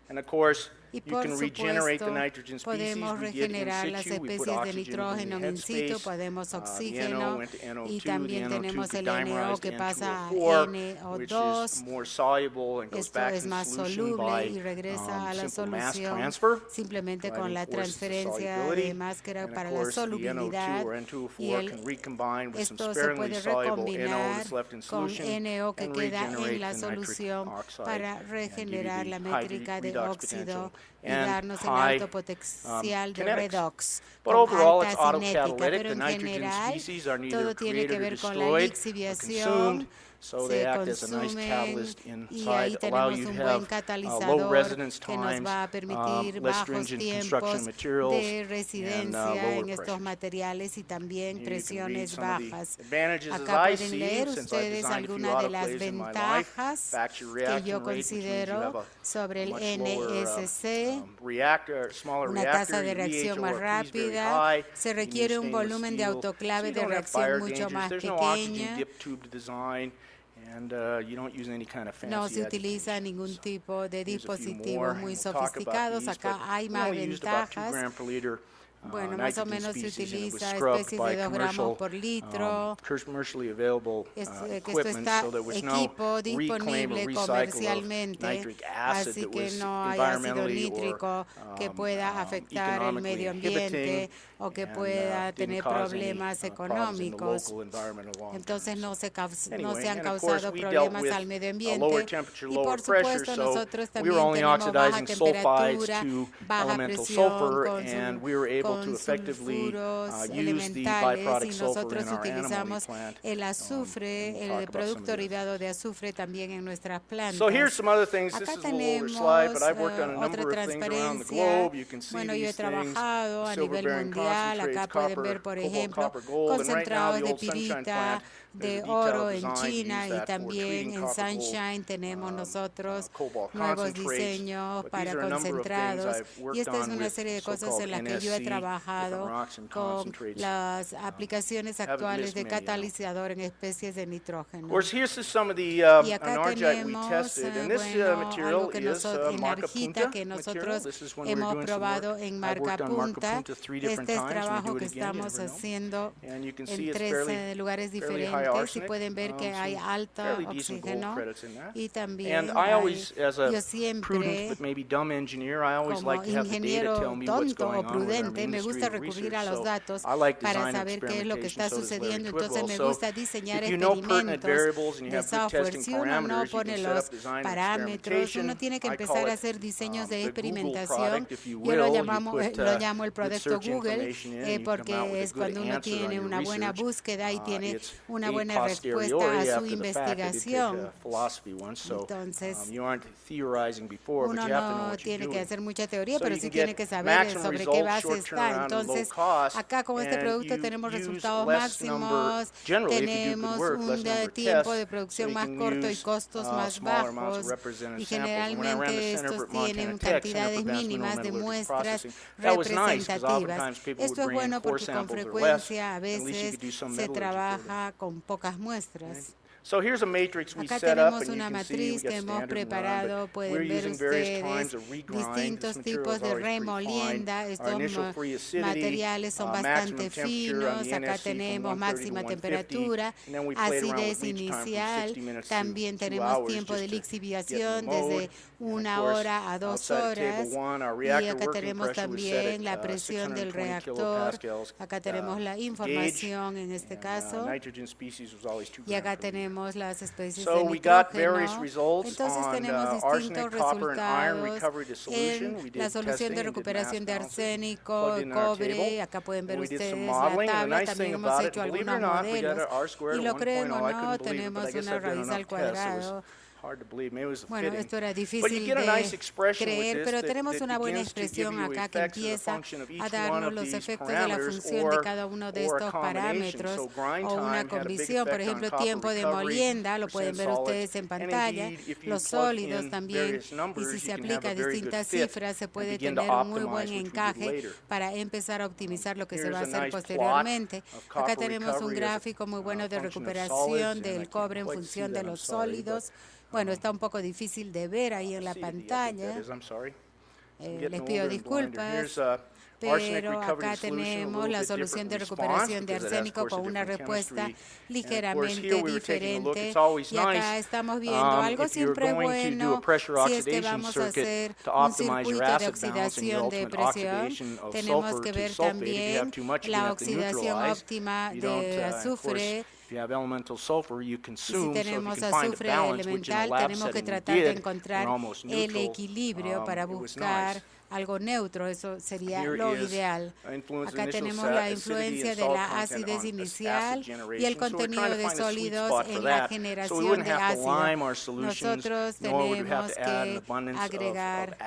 S1: And of course,
S4: Y
S1: you
S4: por
S1: can regenerate the
S4: supuesto,
S1: nitrogen species.
S4: podemos
S1: We did in
S4: regenerar las
S1: situ. We put
S4: especies de
S1: oxygen in
S4: nitrógeno
S1: the
S4: in situ,
S1: headspace.
S4: podemos
S1: The NO
S4: oxígeno
S1: went to NO2,
S4: y
S1: the
S4: también
S1: NO2
S4: tenemos
S1: could
S4: el NO
S1: dimerize
S4: que
S1: to
S4: pasa a
S1: N2O4, which is
S4: NO2.
S1: more soluble and goes
S4: Esto
S1: back
S4: es
S1: in
S4: más
S1: solution
S4: soluble
S1: by
S4: y regresa a la
S1: simple mass
S4: solución
S1: transfer,
S4: simplemente con
S1: providing,
S4: la
S1: of course, the
S4: transferencia
S1: solubility.
S4: de máscara
S1: And of
S4: para la
S1: course, the
S4: solubilidad
S1: NO2 or
S4: y
S1: N2O4 can recombine with some
S4: esto se
S1: sparingly
S4: puede
S1: soluble NO
S4: recombinar
S1: that's left in
S4: con
S1: solution
S4: NO que
S1: and
S4: queda
S1: regenerate
S4: en la
S1: the nitric
S4: solución
S1: oxide
S4: para
S1: and give you
S4: regenerar
S1: the
S4: la
S1: high
S4: métrica de
S1: redox
S4: óxido
S1: potential
S4: y
S1: and
S4: darnos el
S1: high,
S4: alto potencial de
S1: kinetics.
S4: redox
S1: But
S4: con
S1: overall, it's
S4: alta cinética,
S1: autocatalytic.
S4: pero
S1: The
S4: en
S1: nitrogen
S4: general
S1: species are neither
S4: todo tiene que
S1: created or
S4: ver con la
S1: destroyed or
S4: lixiviación,
S1: consumed, so they
S4: se
S1: act as a nice
S4: consumen
S1: catalyst
S4: y ahí
S1: inside, allow
S4: tenemos
S1: you to
S4: un
S1: have
S4: buen
S1: low
S4: catalizador
S1: residence
S4: que nos
S1: times,
S4: va a permitir
S1: less
S4: bajos
S1: stringent
S4: tiempos
S1: construction materials,
S4: de
S1: and
S4: residencia
S1: lower
S4: en estos
S1: pressures.
S4: materiales y también
S1: Here you can read
S4: presiones
S1: some of the
S4: bajas.
S1: advantages
S4: Acá
S1: as I
S4: pueden
S1: see
S4: leer
S1: since I've
S4: ustedes
S1: designed a few
S4: algunas de las
S1: autoclaves in my life.
S4: ventajas
S1: Factor
S4: que
S1: reaction
S4: yo
S1: rate, which means you have
S4: considero sobre el
S1: much lower
S4: NSC,
S1: smaller
S4: una
S1: reactor,
S4: tasa de
S1: your
S4: reacción más
S1: VHORP is very
S4: rápida,
S1: high.
S4: se
S1: You can use
S4: requiere un
S1: stainless
S4: volumen de
S1: steel, so
S4: autoclave
S1: you
S4: de
S1: don't have fire
S4: reacción mucho
S1: dangers.
S4: más
S1: There's no oxygen
S4: pequeño.
S1: dip tube design.
S4: No se utiliza ningún tipo de dispositivos muy sofisticados. Acá hay más ventajas. Bueno, más o menos se utiliza especies de 2 gramos por litro. Que esto está equipo disponible comercialmente, así que no hay ácido nítrico que pueda afectar el medio ambiente o que pueda tener problemas económicos. Entonces no se han causado problemas al medio ambiente. Y por supuesto nosotros también tenemos baja temperatura, baja presión con sulfuros elementales, y nosotros utilizamos el azufre, el producto derivado de azufre también en nuestras plantas. Acá tenemos otra transparencia. Bueno, yo he trabajado a nivel mundial. Acá pueden ver, por ejemplo, concentrados de pirita, de oro en China, y también en Sunshine tenemos nosotros nuevos diseños para concentrados, y esta es una serie de cosas en las que yo he trabajado con las aplicaciones actuales de catalizador en especies de nitrógeno. Y acá tenemos algo que nosotros, energita, que nosotros hemos probado en marca punta. Este es trabajo que estamos haciendo en 13 lugares diferentes, y pueden ver que hay alto oxígeno, y también yo siempre, como ingeniero tonto o prudente, me gusta recurrir a los datos para saber qué es lo que está sucediendo. Entonces me gusta diseñar experimentos de software. Si uno no pone los parámetros, uno tiene que empezar a hacer diseños de experimentación. Yo lo llamo el producto Google, porque es cuando uno tiene una buena búsqueda y tiene una buena respuesta a su investigación. Entonces, uno no tiene que hacer mucha teoría, pero sí tiene que saber sobre qué base está. Entonces, acá con este producto tenemos resultados máximos, tenemos un tiempo de producción más corto y costos más bajos, y generalmente estos tienen cantidades mínimas de muestras representativas. Esto es bueno porque con frecuencia a veces se trabaja con pocas muestras. Acá tenemos una matriz que hemos preparado. Pueden ver ustedes distintos tipos de remolienda. Estos materiales son bastante finos. Acá tenemos máxima temperatura, acidez inicial. También tenemos tiempo de lixiviación desde 1 hora a 2 horas. Y acá tenemos también la presión del reactor. Acá tenemos la información en este caso. Y acá tenemos las especies de nitrógeno. Entonces tenemos distintos resultados en la solución de recuperación de arsénico, cobre. Acá pueden ver ustedes la tabla. También hemos hecho algunos modelos. Y lo creen o no, tenemos una raíz al cuadrado. Bueno, esto era difícil de creer, pero tenemos una buena expresión acá que empieza a darnos los efectos de la función de cada uno de estos parámetros, o una condición. Por ejemplo, tiempo de molienda, lo pueden ver ustedes en pantalla, los sólidos también, y si se aplica a distintas cifras se puede tener un muy buen encaje para empezar a optimizar lo que se va a hacer posteriormente. Acá tenemos un gráfico muy bueno de recuperación del cobre en función de los sólidos. Bueno, está un poco difícil de ver ahí en la pantalla. Les pido disculpas, pero acá tenemos la solución de recuperación de arsénico con una respuesta ligeramente diferente. Y acá estamos viendo algo siempre bueno. Si es que vamos a hacer un circuito de oxidación de presión, tenemos que ver también la oxidación óptima de azufre. Si tenemos azufre elemental, tenemos que tratar de encontrar el equilibrio para buscar algo neutro. Eso sería lo ideal. Acá tenemos la influencia de la acidez inicial y el contenido de sólidos en la generación de ácido. Nosotros tenemos que agregar,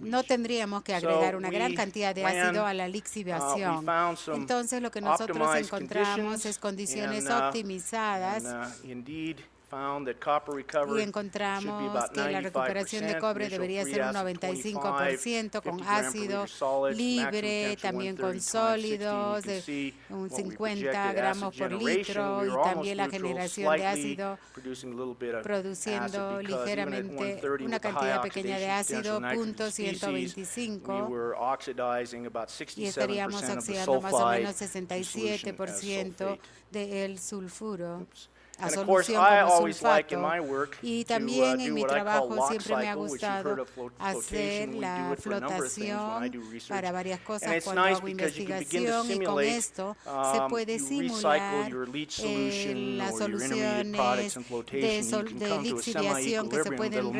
S4: no tendríamos que agregar una gran cantidad de ácido a la lixiviación. Entonces lo que nosotros encontramos es condiciones optimizadas y encontramos que la recuperación de cobre debería ser un 95% con ácido libre, también con sólidos, de un 50 gramos por litro, y también la generación de ácido produciendo ligeramente una cantidad pequeña de ácido, .125, y estaríamos oxidando más o menos 67% del sulfuro a solución como sulfato. Y también en mi trabajo siempre me ha gustado hacer la flotación para varias cosas cuando hago investigación, y con esto se puede simular las soluciones de lixiviación que se pueden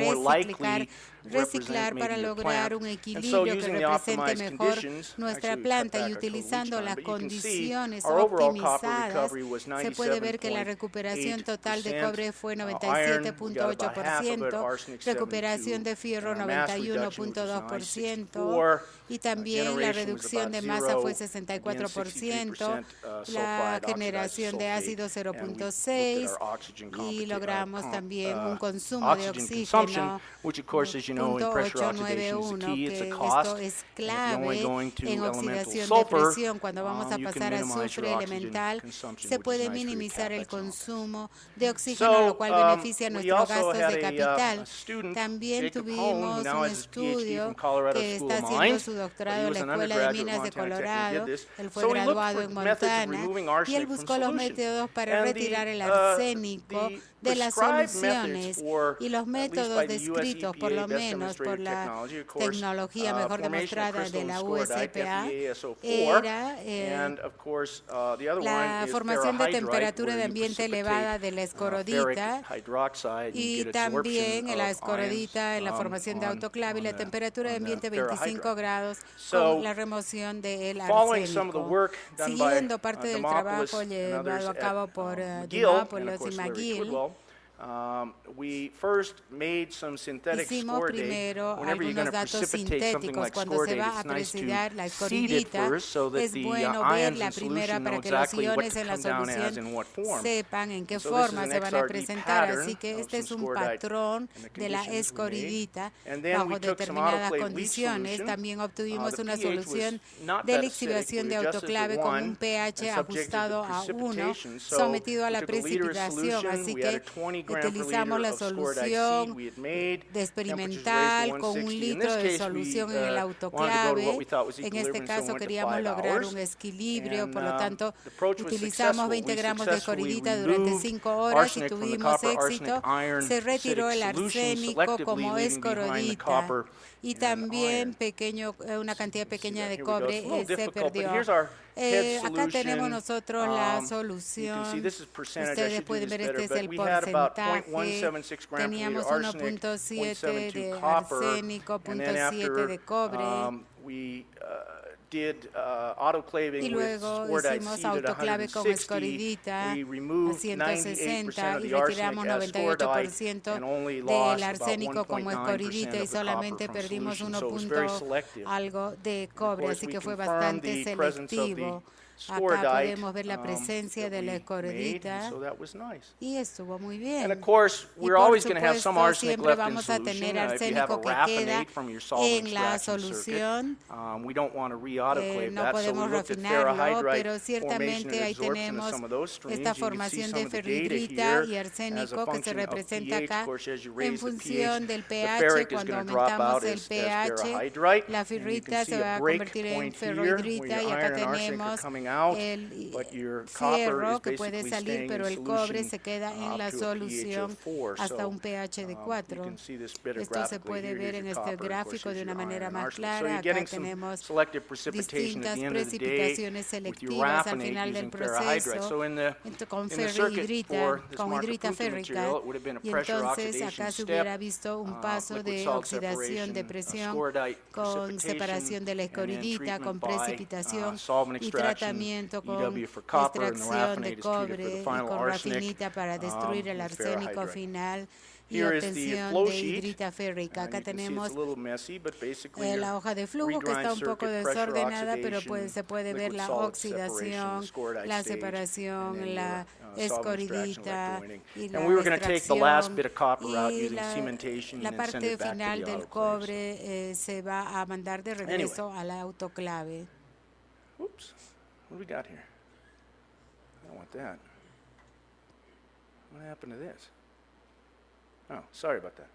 S4: reciclar para lograr un equilibrio que represente mejor nuestra planta, y utilizando las condiciones optimizadas se puede ver que la recuperación total de cobre fue 97.8%, recuperación de fierro 91.2%, y también la reducción de masa fue 64%, la generación de ácido 0.6%, y logramos también un consumo de oxígeno .891, que esto es clave en oxidación de presión. Cuando vamos a pasar a azufre elemental, se puede minimizar el consumo de oxígeno, lo cual beneficia nuestros gastos de capital. También tuvimos un estudio que está haciendo su doctorado en la Escuela de Minas de Colorado. Él fue graduado en Montana, y él buscó los métodos para retirar el arsénico de las soluciones, y los métodos descritos, por lo menos por la tecnología mejor demostrada de la USPA, era la formación de temperatura de ambiente elevada de la escorodita, y también la escorodita en la formación de autoclave, y la temperatura de ambiente 25 grados con la remoción del arsénico. Siguiendo parte del trabajo llevado a cabo por Dimopoulos y McGill, hicimos primero algunos datos sintéticos. Cuando se va a apreciar la escoridita, es bueno ver la primera para que los iones en la solución sepan en qué forma se van a presentar. Así que este es un patrón de la escoridita bajo determinadas condiciones. También obtuvimos una solución de lixiviación de autoclave con un pH ajustado a 1, sometido a la precipitación. Así que utilizamos la solución de experimental con 1 litro de solución en el autoclave. En este caso queríamos lograr un equilibrio, por lo tanto utilizamos 20 gramos de escoridita durante 5 horas y tuvimos éxito. Se retiró el arsénico como escorodita, y también una cantidad pequeña de cobre se perdió. Acá tenemos nosotros la solución. Ustedes pueden ver, este es el porcentaje. Teníamos 1.7 de arsénico, 0.7 de cobre. Y luego hicimos autoclave con escoridita a 160 y retiramos 98% del arsénico como escoridita, y solamente perdimos 1 algo de cobre, así que fue bastante selectivo. Acá podemos ver la presencia de la escoridita, y estuvo muy bien. Y por supuesto, siempre vamos a tener arsénico que queda en la solución. No podemos refinarlo, pero ciertamente ahí tenemos esta formación de ferrihidrita y arsénico que se representa acá en función del pH. Cuando aumentamos el pH, la ferrita se va a convertir en ferrohidrita, y acá tenemos el fierro que puede salir, pero el cobre se queda en la solución hasta un pH de 4. Esto se puede ver en este gráfico de una manera más clara. Acá tenemos distintas precipitaciones selectivas al final del proceso con ferrihidrita, con hidrita férrica, y entonces acá se hubiera visto un paso de oxidación de presión con separación de la escoridita, con precipitación y tratamiento procesamiento con
S1: EW for copper, and the
S4: extracción de
S1: raffinate is treated for
S4: cobre
S1: the
S4: y
S1: final
S4: con
S1: arsenic
S4: rafinita para destruir el
S1: with
S4: arsénico
S1: ferrihydrite.
S4: final y
S1: Here is the
S4: obtención
S1: flow
S4: de
S1: sheet.
S4: hidrita férrica. Acá
S1: You can see it's
S4: tenemos
S1: a little messy, but basically
S4: la
S1: your
S4: hoja de flujo que está
S1: regrind
S4: un poco
S1: circuit, pressure
S4: desordenada, pero
S1: oxidation,
S4: se puede ver
S1: liquid
S4: la
S1: solid separation,
S4: oxidación,
S1: the scorodite
S4: la
S1: stage, and
S4: separación,
S1: then
S4: la
S1: your solvent extraction,
S4: escoridita
S1: electrowinning.
S4: y
S1: And
S4: la
S1: we were going to take the last
S4: extracción.
S1: bit of copper out
S4: Y
S1: using cementation
S4: la
S1: and send
S4: parte
S1: it back to
S4: final
S1: the
S4: del
S1: autoclave.
S4: cobre se va a mandar de regreso a la autoclave.
S1: Oops, what do we got here? I don't want that. What happened to this? Oh, sorry about that.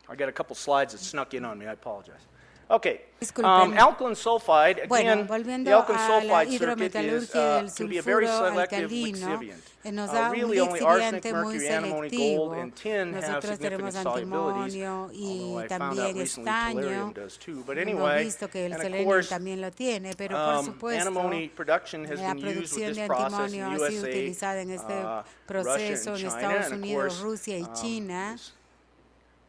S1: I got a couple slides that snuck in on me. I apologize. Okay.
S4: Disculpen.
S1: Alkaline sulfide,
S4: Bueno,
S1: again, the
S4: volviendo
S1: alkaline
S4: a la
S1: sulfide circuit is,
S4: hidrometalurgia del
S1: can be a very
S4: sulfuro
S1: selective
S4: alcalino,
S1: lixiviant.
S4: nos da un
S1: Really only arsenic,
S4: lixiviante muy
S1: mercury, antimony,
S4: selectivo.
S1: gold, and tin have
S4: Nosotros
S1: significant
S4: tenemos
S1: solubilities,
S4: antimonio y
S1: although I found out
S4: también
S1: recently
S4: estaño.
S1: tellurium does too. But
S4: Hemos
S1: anyway,
S4: visto que el
S1: and of
S4: selenio
S1: course,
S4: también lo tiene, pero por supuesto,
S1: antimony production has
S4: la
S1: been used with
S4: producción
S1: this
S4: de
S1: process in
S4: antimonio
S1: the
S4: ha sido
S1: USA,
S4: utilizada en este
S1: Russia
S4: proceso
S1: and
S4: en
S1: China,
S4: Estados
S1: and of
S4: Unidos,
S1: course,
S4: Rusia y China.
S1: this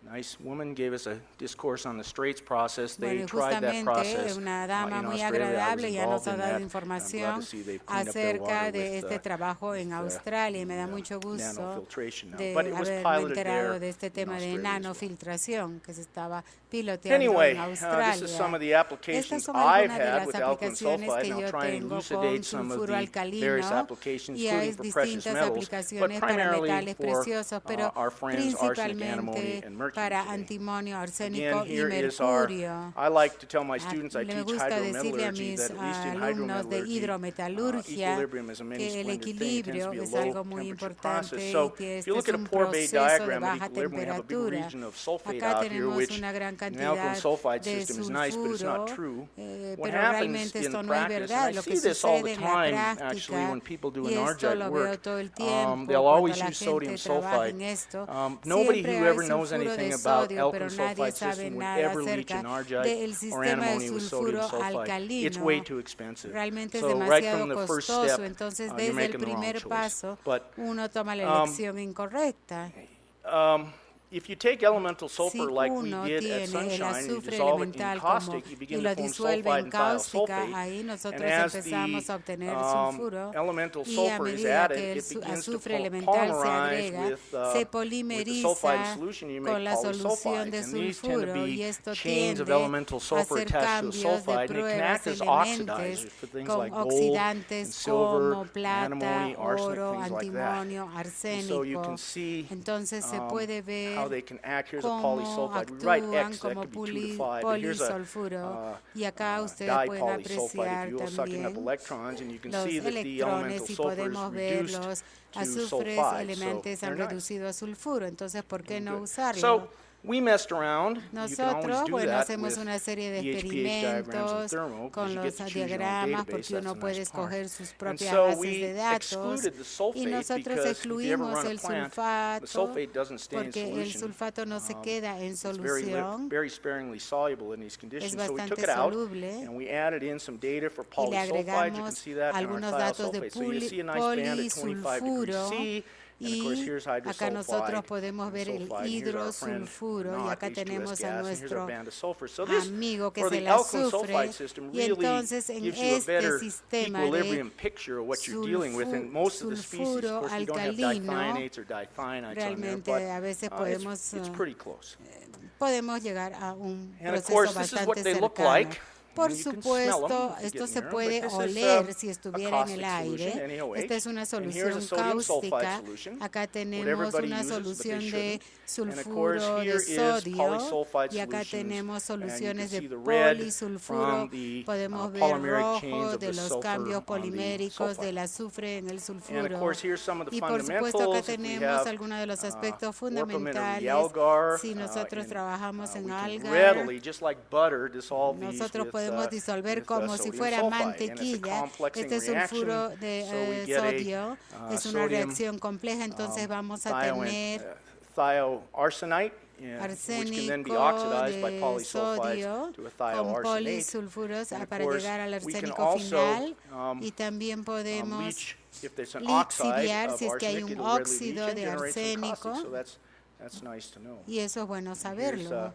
S1: nice woman gave us a discourse on the Straits process. They
S4: Bueno, y
S1: tried that
S4: justamente
S1: process
S4: una dama
S1: in
S4: muy
S1: Australia. I was
S4: agradable ya nos
S1: involved
S4: ha
S1: in
S4: dado
S1: that. I'm
S4: información
S1: glad to see they've cleaned up their
S4: acerca
S1: water
S4: de
S1: with,
S4: este trabajo en Australia y me da mucho gusto
S1: nanofiltration now.
S4: de
S1: But it was
S4: haberme
S1: piloted
S4: enterado
S1: there
S4: de este
S1: in
S4: tema de
S1: Australia as well.
S4: nanofiltración que se estaba piloteando
S1: Anyway,
S4: en
S1: this is
S4: Australia.
S1: some of the
S4: Estas
S1: applications
S4: son
S1: I've
S4: algunas de
S1: had
S4: las
S1: with alkaline
S4: aplicaciones
S1: sulfide,
S4: que
S1: and I'll
S4: yo
S1: try and
S4: tengo
S1: elucidate
S4: con
S1: some of
S4: sulfuro
S1: the various
S4: alcalino
S1: applications,
S4: y hay
S1: including for precious
S4: distintas
S1: metals, but
S4: aplicaciones para
S1: primarily
S4: metales
S1: for
S4: preciosos, pero
S1: our friends arsenic, antimony,
S4: principalmente
S1: and mercury
S4: para
S1: today.
S4: antimonio, arsénico
S1: Again,
S4: y
S1: here is our,
S4: mercurio.
S1: I like to tell my students I
S4: Me
S1: teach
S4: gusta decirle a
S1: hydrometallurgy
S4: mis
S1: that at least in
S4: alumnos de
S1: hydrometallurgy,
S4: hidrometalurgia
S1: equilibrium is a many
S4: que el
S1: splendid thing. It tends to
S4: equilibrio
S1: be a
S4: es
S1: low
S4: algo muy
S1: temperature
S4: importante
S1: process.
S4: y
S1: So
S4: que
S1: if
S4: este
S1: you look
S4: es
S1: at a
S4: un
S1: pore bay
S4: proceso de
S1: diagram at
S4: baja
S1: equilibrium, we have a big
S4: temperatura.
S1: region of sulfate
S4: Acá
S1: out here,
S4: tenemos
S1: which
S4: una gran
S1: in the alkaline
S4: cantidad
S1: sulfide
S4: de
S1: system is nice, but it's not
S4: sulfuro,
S1: true. What
S4: pero
S1: happens
S4: realmente
S1: in
S4: esto no es
S1: practice,
S4: verdad.
S1: and I
S4: Lo
S1: see
S4: que
S1: this all
S4: sucede
S1: the
S4: en la
S1: time, actually,
S4: práctica,
S1: when people do
S4: y esto
S1: enargite
S4: lo veo
S1: work,
S4: todo el tiempo,
S1: they'll
S4: cuando
S1: always
S4: la
S1: use sodium
S4: gente trabaja en
S1: sulfide.
S4: esto,
S1: Nobody
S4: siempre
S1: who
S4: hay
S1: ever knows
S4: sulfuro
S1: anything
S4: de
S1: about
S4: sodio, pero
S1: alkaline
S4: nadie
S1: sulfide
S4: sabe
S1: system would
S4: nada
S1: ever leach
S4: acerca
S1: enargite
S4: del
S1: or
S4: sistema de
S1: antimony with sodium
S4: sulfuro
S1: sulfide. It's way
S4: alcalino.
S1: too expensive.
S4: Realmente es
S1: So right
S4: demasiado
S1: from the first
S4: costoso,
S1: step,
S4: entonces
S1: you're
S4: desde el
S1: making the wrong
S4: primer
S1: choice.
S4: paso
S1: But
S4: uno toma la elección incorrecta.
S1: if you take elemental
S4: Si
S1: sulfur like we
S4: uno
S1: did at
S4: tiene el
S1: Sunshine and you
S4: azufre
S1: dissolve it in
S4: elemental
S1: caustic,
S4: como
S1: you
S4: y
S1: begin
S4: lo
S1: to form
S4: disuelve
S1: sulfide
S4: en
S1: and
S4: cáustica,
S1: thiosulfate.
S4: ahí
S1: And
S4: nosotros
S1: as
S4: empezamos a obtener sulfuro
S1: elemental
S4: y a
S1: sulfur is
S4: medida
S1: added,
S4: que el
S1: it begins to
S4: azufre elemental se
S1: polymerize
S4: agrega,
S1: with
S4: se
S1: the sulfide
S4: polimeriza
S1: solution. You
S4: con
S1: make
S4: la solución de
S1: polysulfides, and these tend to
S4: sulfuro y
S1: be
S4: esto
S1: chains of
S4: tiende
S1: elemental
S4: a
S1: sulfur
S4: hacer
S1: attached to a
S4: cambios de
S1: sulfide, and it can
S4: pruebas
S1: act as
S4: elementes
S1: oxidizers for things
S4: con
S1: like gold and
S4: oxidantes
S1: silver,
S4: como plata,
S1: antimony, arsenic,
S4: oro,
S1: things like that.
S4: antimonio,
S1: And so you
S4: arsénico.
S1: can see
S4: Entonces se puede ver
S1: how they can act. Here's a
S4: cómo
S1: polysulfide. We write
S4: actúan
S1: X, that
S4: como
S1: could be 2 to 5. But here's
S4: polisulfuro y acá ustedes pueden
S1: dipolysulfide, if
S4: apreciar
S1: you will, sucking up
S4: también
S1: electrons, and you can
S4: los
S1: see that the
S4: electrones
S1: elemental
S4: y
S1: sulfur is
S4: podemos ver
S1: reduced
S4: los
S1: to
S4: azufres
S1: sulfide. So
S4: elementos han
S1: they're nice.
S4: reducido a sulfuro, entonces ¿por qué no usarlo?
S1: So we messed around. You can always
S4: Nosotros,
S1: do
S4: bueno,
S1: that
S4: hacemos
S1: with
S4: una serie de
S1: the HPH diagrams and
S4: experimentos
S1: thermo, because
S4: con
S1: you
S4: los
S1: get to choose your own
S4: diagramas
S1: database.
S4: porque
S1: That's
S4: uno
S1: the
S4: puede
S1: nice part.
S4: escoger sus
S1: And
S4: propias
S1: so
S4: bases
S1: we
S4: de datos
S1: excluded the
S4: y
S1: sulfate
S4: nosotros
S1: because if you ever
S4: excluimos
S1: run a
S4: el
S1: plant, the
S4: sulfato
S1: sulfate doesn't stay in
S4: porque el
S1: solution.
S4: sulfato no se queda en
S1: It's very,
S4: solución,
S1: very sparingly soluble in these conditions.
S4: es
S1: So we took
S4: bastante
S1: it out
S4: soluble
S1: and we added in some data for
S4: y le
S1: polysulfides. You can
S4: agregamos
S1: see that in our
S4: algunos datos de
S1: thiosulfate. So you see a nice band at 25 degrees
S4: polisulfuro
S1: C. And of course,
S4: y
S1: here's
S4: acá nosotros
S1: hydrosulfide
S4: podemos
S1: and
S4: ver el
S1: sulfide. And here's our friend
S4: hidrosulfuro y
S1: not
S4: acá
S1: H2S
S4: tenemos
S1: gas,
S4: a
S1: and here's our
S4: nuestro
S1: band of sulfur. So this,
S4: amigo que
S1: for
S4: es
S1: the
S4: el
S1: alkaline
S4: azufre
S1: sulfide system,
S4: y
S1: really
S4: entonces en
S1: gives you a
S4: este
S1: better
S4: sistema
S1: equilibrium
S4: de
S1: picture of what you're dealing with. And most of the species, of
S4: sulfuro
S1: course, we don't have
S4: alcalino,
S1: dithionates or dithionites on there,
S4: realmente
S1: but
S4: a veces
S1: it's pretty close.
S4: podemos llegar a un
S1: And of
S4: proceso
S1: course, this is what
S4: bastante
S1: they look
S4: cercano.
S1: like.
S4: Por
S1: You can smell
S4: supuesto,
S1: them if you
S4: esto
S1: get
S4: se
S1: near 'em,
S4: puede
S1: but this is
S4: oler si
S1: a
S4: estuviera en el
S1: caustic
S4: aire.
S1: solution, NaOH.
S4: Esta es una
S1: And here's
S4: solución
S1: a sodium sulfide
S4: cáustica.
S1: solution,
S4: Acá
S1: what
S4: tenemos
S1: everybody
S4: una
S1: uses, but they
S4: solución de
S1: shouldn't. And of
S4: sulfuro
S1: course,
S4: de
S1: here is
S4: sodio
S1: polysulfide
S4: y acá
S1: solutions,
S4: tenemos
S1: and you can
S4: soluciones de
S1: see the red
S4: polisulfuro.
S1: from the
S4: Podemos ver
S1: polymeric chains
S4: rojo
S1: of
S4: de
S1: the
S4: los
S1: sulfur
S4: cambios
S1: on the
S4: poliméricos
S1: sulfide.
S4: del azufre en el
S1: And of
S4: sulfuro.
S1: course, here's some of the
S4: Y por supuesto acá
S1: fundamentals. If we
S4: tenemos
S1: have
S4: algunos de los aspectos
S1: warp emitter
S4: fundamentales.
S1: Yalgar,
S4: Si nosotros trabajamos en
S1: we can
S4: alga,
S1: readily, just like butter, dissolve these
S4: nosotros
S1: with,
S4: podemos disolver
S1: with,
S4: como si
S1: sodium
S4: fuera
S1: sulfide.
S4: mantequilla.
S1: And it's a complexing
S4: Este sulfuro
S1: reaction,
S4: de
S1: so we get
S4: sodio es una
S1: sodium,
S4: reacción compleja, entonces vamos a tener
S1: thioarsenite, which can then be oxidized by
S4: de
S1: polysulfides
S4: sodio
S1: to a
S4: con
S1: thioarsenate.
S4: polisulfuros
S1: And of
S4: para
S1: course,
S4: llegar al
S1: we can
S4: arsénico
S1: also,
S4: final y también podemos
S1: leach if there's an oxide
S4: lixiviar
S1: of
S4: si es que hay
S1: arsenic,
S4: un
S1: it'll readily leach
S4: óxido
S1: and
S4: de
S1: generate some caustic.
S4: arsénico
S1: So that's nice to know.
S4: y eso es bueno
S1: Here's,
S4: saberlo.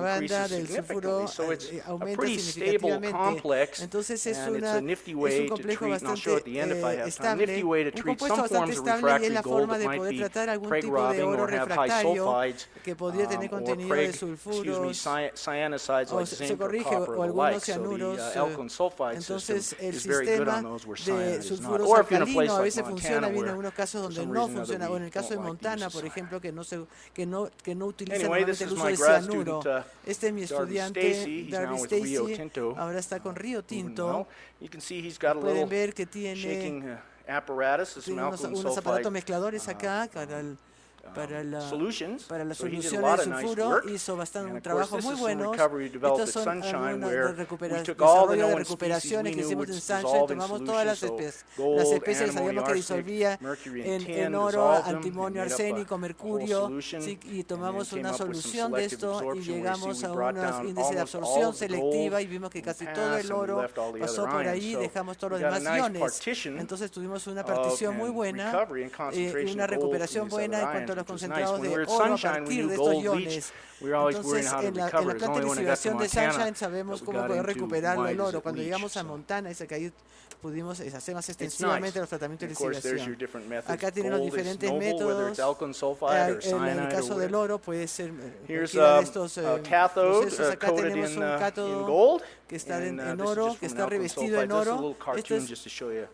S3: banda del sulfuro aumenta significativamente. Entonces es un complejo bastante estable, un compuesto bastante estable, y es la forma de poder tratar algún tipo de oro refractario que podría tener contenido de sulfuros, o se corrige, o algunos cianuros. Entonces el sistema de sulfuros alcalino a veces funciona bien, en algunos casos donde no funciona, o en el caso de Montana, por ejemplo, que no utiliza normalmente el uso de cianuro. Este es mi estudiante Darby Stacey ahora está con Rio Tinto. Pueden ver que tiene unos aparatos mezcladores acá para las soluciones de sulfuro. Hizo un trabajo muy bueno. Estos son algunos desarrollo de recuperaciones que hicimos en Sunshine. Tomamos todas las especies que sabíamos que disolvía en oro, antimonio, arsénico, mercurio, y tomamos una solución de esto y llegamos a un índice de absorción selectiva y vimos que casi todo el oro pasó por ahí, dejamos todos los demás iones. Entonces tuvimos una partición muy buena y una recuperación buena en cuanto a los concentrados de oro a partir de estos iones. Entonces, en la planta de destilación de Sunshine sabemos cómo poder recuperar el oro. Cuando llegamos a Montana, dice que ahí pudimos hacer más extensivamente los tratamientos de destilación. Acá tienen los diferentes métodos. En el caso del oro puede ser cualquiera de estos procesos. Acá tenemos un cátodo que está en oro, que está revestido en oro.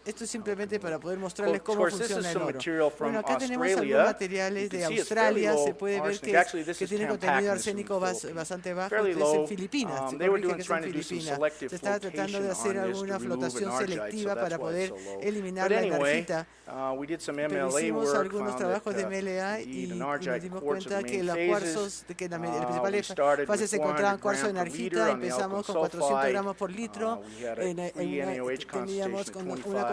S3: Esto es simplemente para poder mostrarles cómo funciona el oro. Bueno, acá tenemos algunos materiales de Australia. Se puede ver que tiene contenido arsénico bastante bajo, que es en Filipinas. Se corrige que es en Filipinas. Se estaba tratando de hacer alguna flotación selectiva para poder eliminar la enargita. Pero hicimos algunos trabajos de MLA y nos dimos cuenta que los cuarzos, que en las principales fases se encontraban cuarzo de enargita. Empezamos con 400 gramos por litro. Teníamos una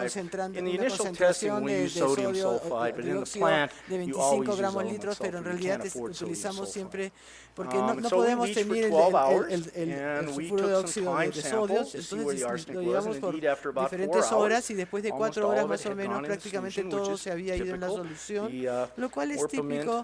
S3: concentración de sodio dióxido de 25 gramos litros, pero en realidad utilizamos siempre, porque no podemos tener el sulfuro de óxido de sodio, entonces lo llevamos por diferentes horas y después de 4 horas más o menos prácticamente todo se había ido en la solución, lo cual es típico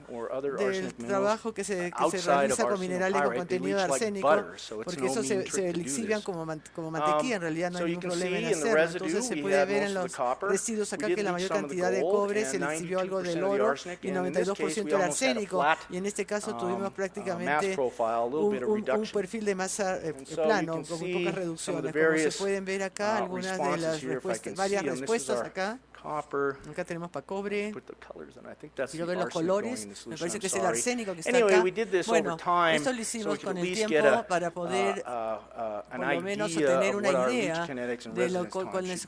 S3: del trabajo que se realiza con minerales con contenido de arsénico, porque eso se lixivian como mantequilla, en realidad no hay ningún problema en hacerlo. Entonces se puede ver en los residuos acá que la mayor cantidad de cobre se lixivió algo del oro y 92% del arsénico, y en este caso tuvimos prácticamente un perfil de masa plano, con muy pocas reducciones. Como se pueden ver acá, algunas de las respuestas, varias respuestas acá. Acá tenemos para cobre. Y luego los colores, me parece que es el arsénico que está acá. Bueno, esto lo hicimos con el tiempo para poder por lo menos obtener una idea de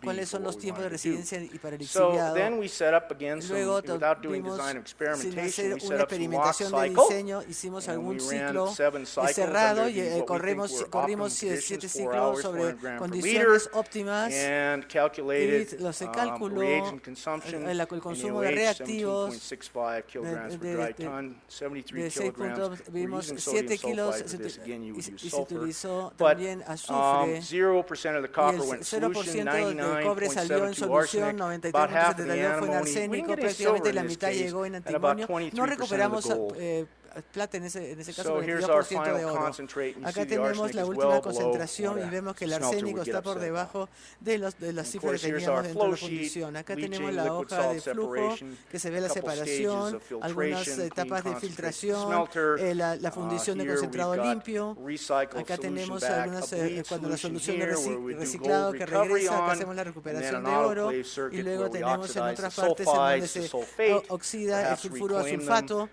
S3: cuáles son los tiempos de residencia y para el lixiviado. Luego tuvimos, sin hacer una experimentación de diseño, hicimos algún ciclo cerrado y corrimos 7 ciclos sobre condiciones óptimas y se calculó el consumo de reactivos de 6 puntos, vimos 7 kilos y se utilizó también azufre y el 0% de cobre salió en solución, 93% fue en arsénico, prácticamente la mitad llegó en antimonio. No recuperamos plata en ese caso, 22% de oro. Acá tenemos la última concentración y vemos que el arsénico está por debajo de las cifras que teníamos dentro de la fundición. Acá tenemos la hoja de flujo, que se ve la separación, algunas etapas de filtración, la fundición de concentrado limpio. Acá tenemos algunas, cuando la solución de reciclado que regresa, acá hacemos la recuperación de oro, y luego tenemos en otras partes en donde se oxida el sulfuro a sulfato,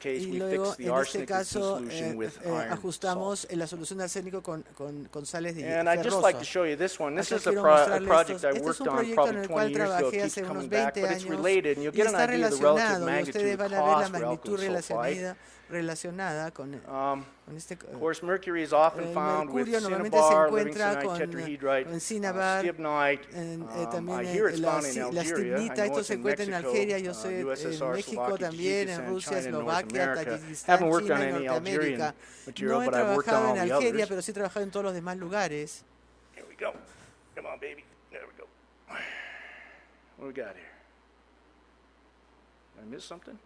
S3: y luego en este caso ajustamos la solución de arsénico con sales ferrosas. Este es un proyecto en el cual trabajé hace unos 20 años y está relacionado, y ustedes van a ver la magnitud relacionada con este. El mercurio normalmente se encuentra con cinnabar, también la stibnita. Esto se encuentra en Algeria, yo sé, en México también, en Rusia, Eslovaquia, Tayikistán, China y Norteamérica. No he trabajado en Algeria, pero sí he trabajado en todos los demás lugares.
S1: Here we go. Come on, baby. There we go. What do we got here? Did I miss something?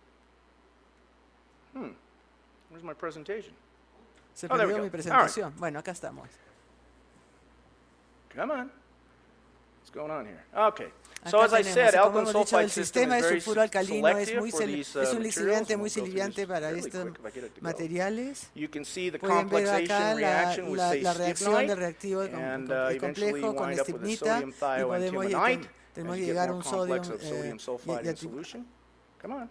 S1: Where's my presentation?
S3: Se perdió mi presentación. Bueno, acá estamos.
S1: Come on. What's going on here? Okay. So as I said, alkaline sulfide system is very selective for
S3: es un lixiviante muy liviante para estos materiales.
S1: You can see the
S3: Pueden ver acá
S1: complexation reaction with, say,
S3: la reacción del
S1: stibnite,
S3: reactivo
S1: and
S3: complejo
S1: eventually you
S3: con
S1: wind up with a
S3: stibnita,
S1: sodium
S3: y podemos
S1: thioantimonite
S3: tenemos
S1: as
S3: que
S1: you
S3: llegar
S1: get
S3: a
S1: more
S3: un sodio
S1: complex of sodium sulfide in solution. Come on.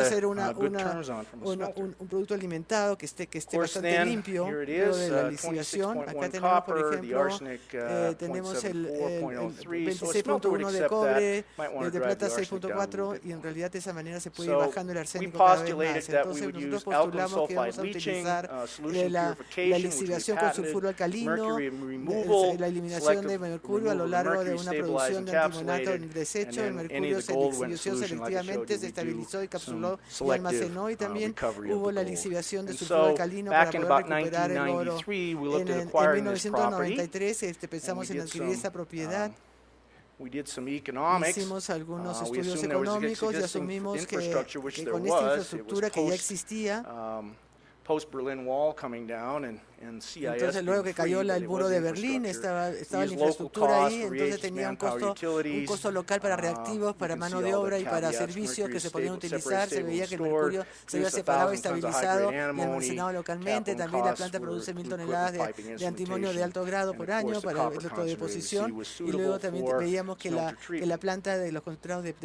S3: hacer un producto alimentado que esté bastante limpio. Luego de la lixiviación, acá tenemos, por ejemplo, tenemos el 26.1 de cobre, de plata 6.4, y en realidad de esa manera se puede ir bajando el arsénico cada vez más. Entonces nosotros postulamos que vamos a utilizar el la lixiviación con sulfuro alcalino, la eliminación de mercurio a lo largo de una producción de antimonato en desecho. El mercurio se lixivió selectivamente, se estabilizó y capsuló y almacenó, y también hubo la lixiviación de sulfuro alcalino para poder recuperar el oro. En 1993 pensamos en adquirir esta propiedad. Hicimos algunos estudios económicos y asumimos que con esta infraestructura que ya existía, entonces luego que cayó el muro de Berlín, estaba la infraestructura ahí, entonces tenía un costo local para reactivos, para mano de obra y para servicios que se podían utilizar. Se veía que el mercurio se había separado y estabilizado y almacenado localmente. También la planta produce 1000 toneladas de antimonio de alto grado por año para electrodeposición, y luego también veíamos que la planta de los concentrados de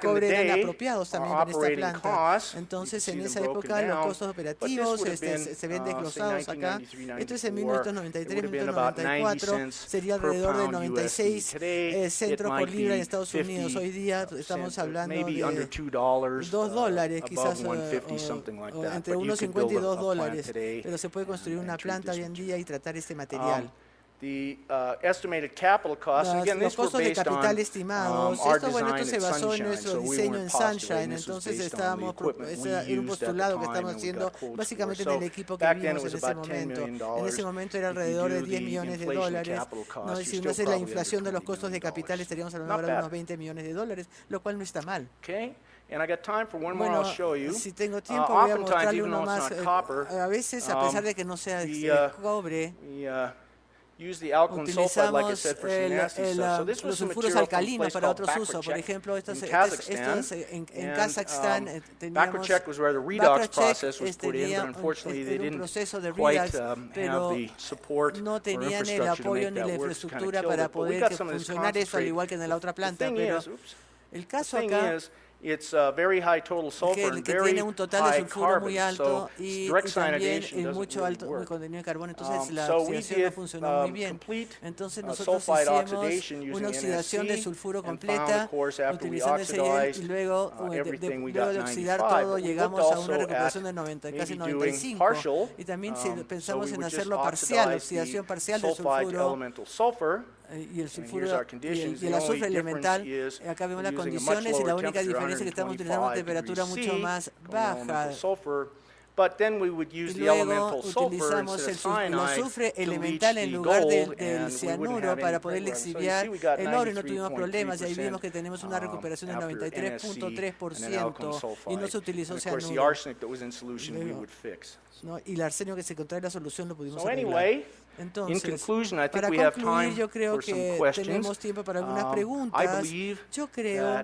S3: cobre eran apropiados también para esta planta. Entonces en esa época los costos operativos se ven desglosados acá. Esto es en 1993, 1994, sería alrededor de 96 centros por libra en Estados Unidos. Hoy día estamos hablando de $2, quizás, o entre $1.50 y $2, pero se puede construir una planta hoy en día y tratar este material. Los costos de capital estimados, esto se basó en nuestro diseño en Sunshine, entonces era un postulado que estábamos haciendo básicamente en el equipo que vimos en ese momento. En ese momento era alrededor de $10 millones. No, si no es la inflación de los costos de capital, estaríamos hablando ahora de unos $20 millones, lo cual no está mal. Bueno, si tengo tiempo voy a mostrarle uno más. A veces, a pesar de que no sea cobre, utilizamos los sulfuros alcalinos para otros usos. Por ejemplo, estos en Kazajstán teníamos un proceso de redox, pero no tenían el apoyo ni la infraestructura para poder funcionar eso, al igual que en la otra planta. Pero el caso acá que tiene un total de sulfuro muy alto y también mucho contenido de carbono, entonces la oxidación no funcionó muy bien. Entonces nosotros hicimos una oxidación de sulfuro completa utilizando ese gel, y luego de oxidar todo llegamos a una recuperación de casi 95, y también pensamos en hacerlo parcial, oxidación parcial de sulfuro y el sulfuro y el azufre elemental. Acá vemos las condiciones y la única diferencia es que estamos utilizando una temperatura mucho más baja. Y luego utilizamos el azufre elemental en lugar del cianuro para poder lixiviar el oro, y no tuvimos problemas. Y ahí vimos que tenemos una recuperación del 93.3% y no se utilizó cianuro. Y el arsénico que se encontraba en la solución lo pudimos arreglar. Entonces, para concluir, yo creo que tenemos tiempo para algunas preguntas. Yo creo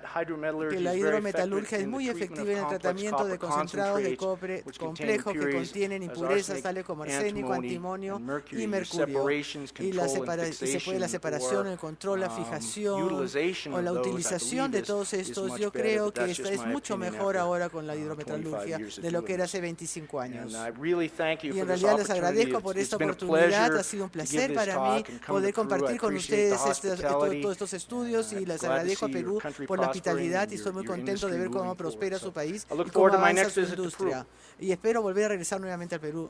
S3: que la hidrometalurgia es muy efectiva en el tratamiento de concentrados de cobre complejos que contienen impurezas tales como arsénico, antimonio y mercurio. Y se puede la separación, el control, la fijación o la utilización de todos estos. Yo creo que esta es mucho mejor ahora con la hidrometalurgia de lo que era hace 25 años. Y en realidad les agradezco por esta oportunidad. Ha sido un placer para mí poder compartir con ustedes todos estos estudios, y les agradezco a Perú por la hospitalidad, y estoy muy contento de ver cómo prospera su país y cómo avanza su industria. Y espero volver a regresar nuevamente al Perú.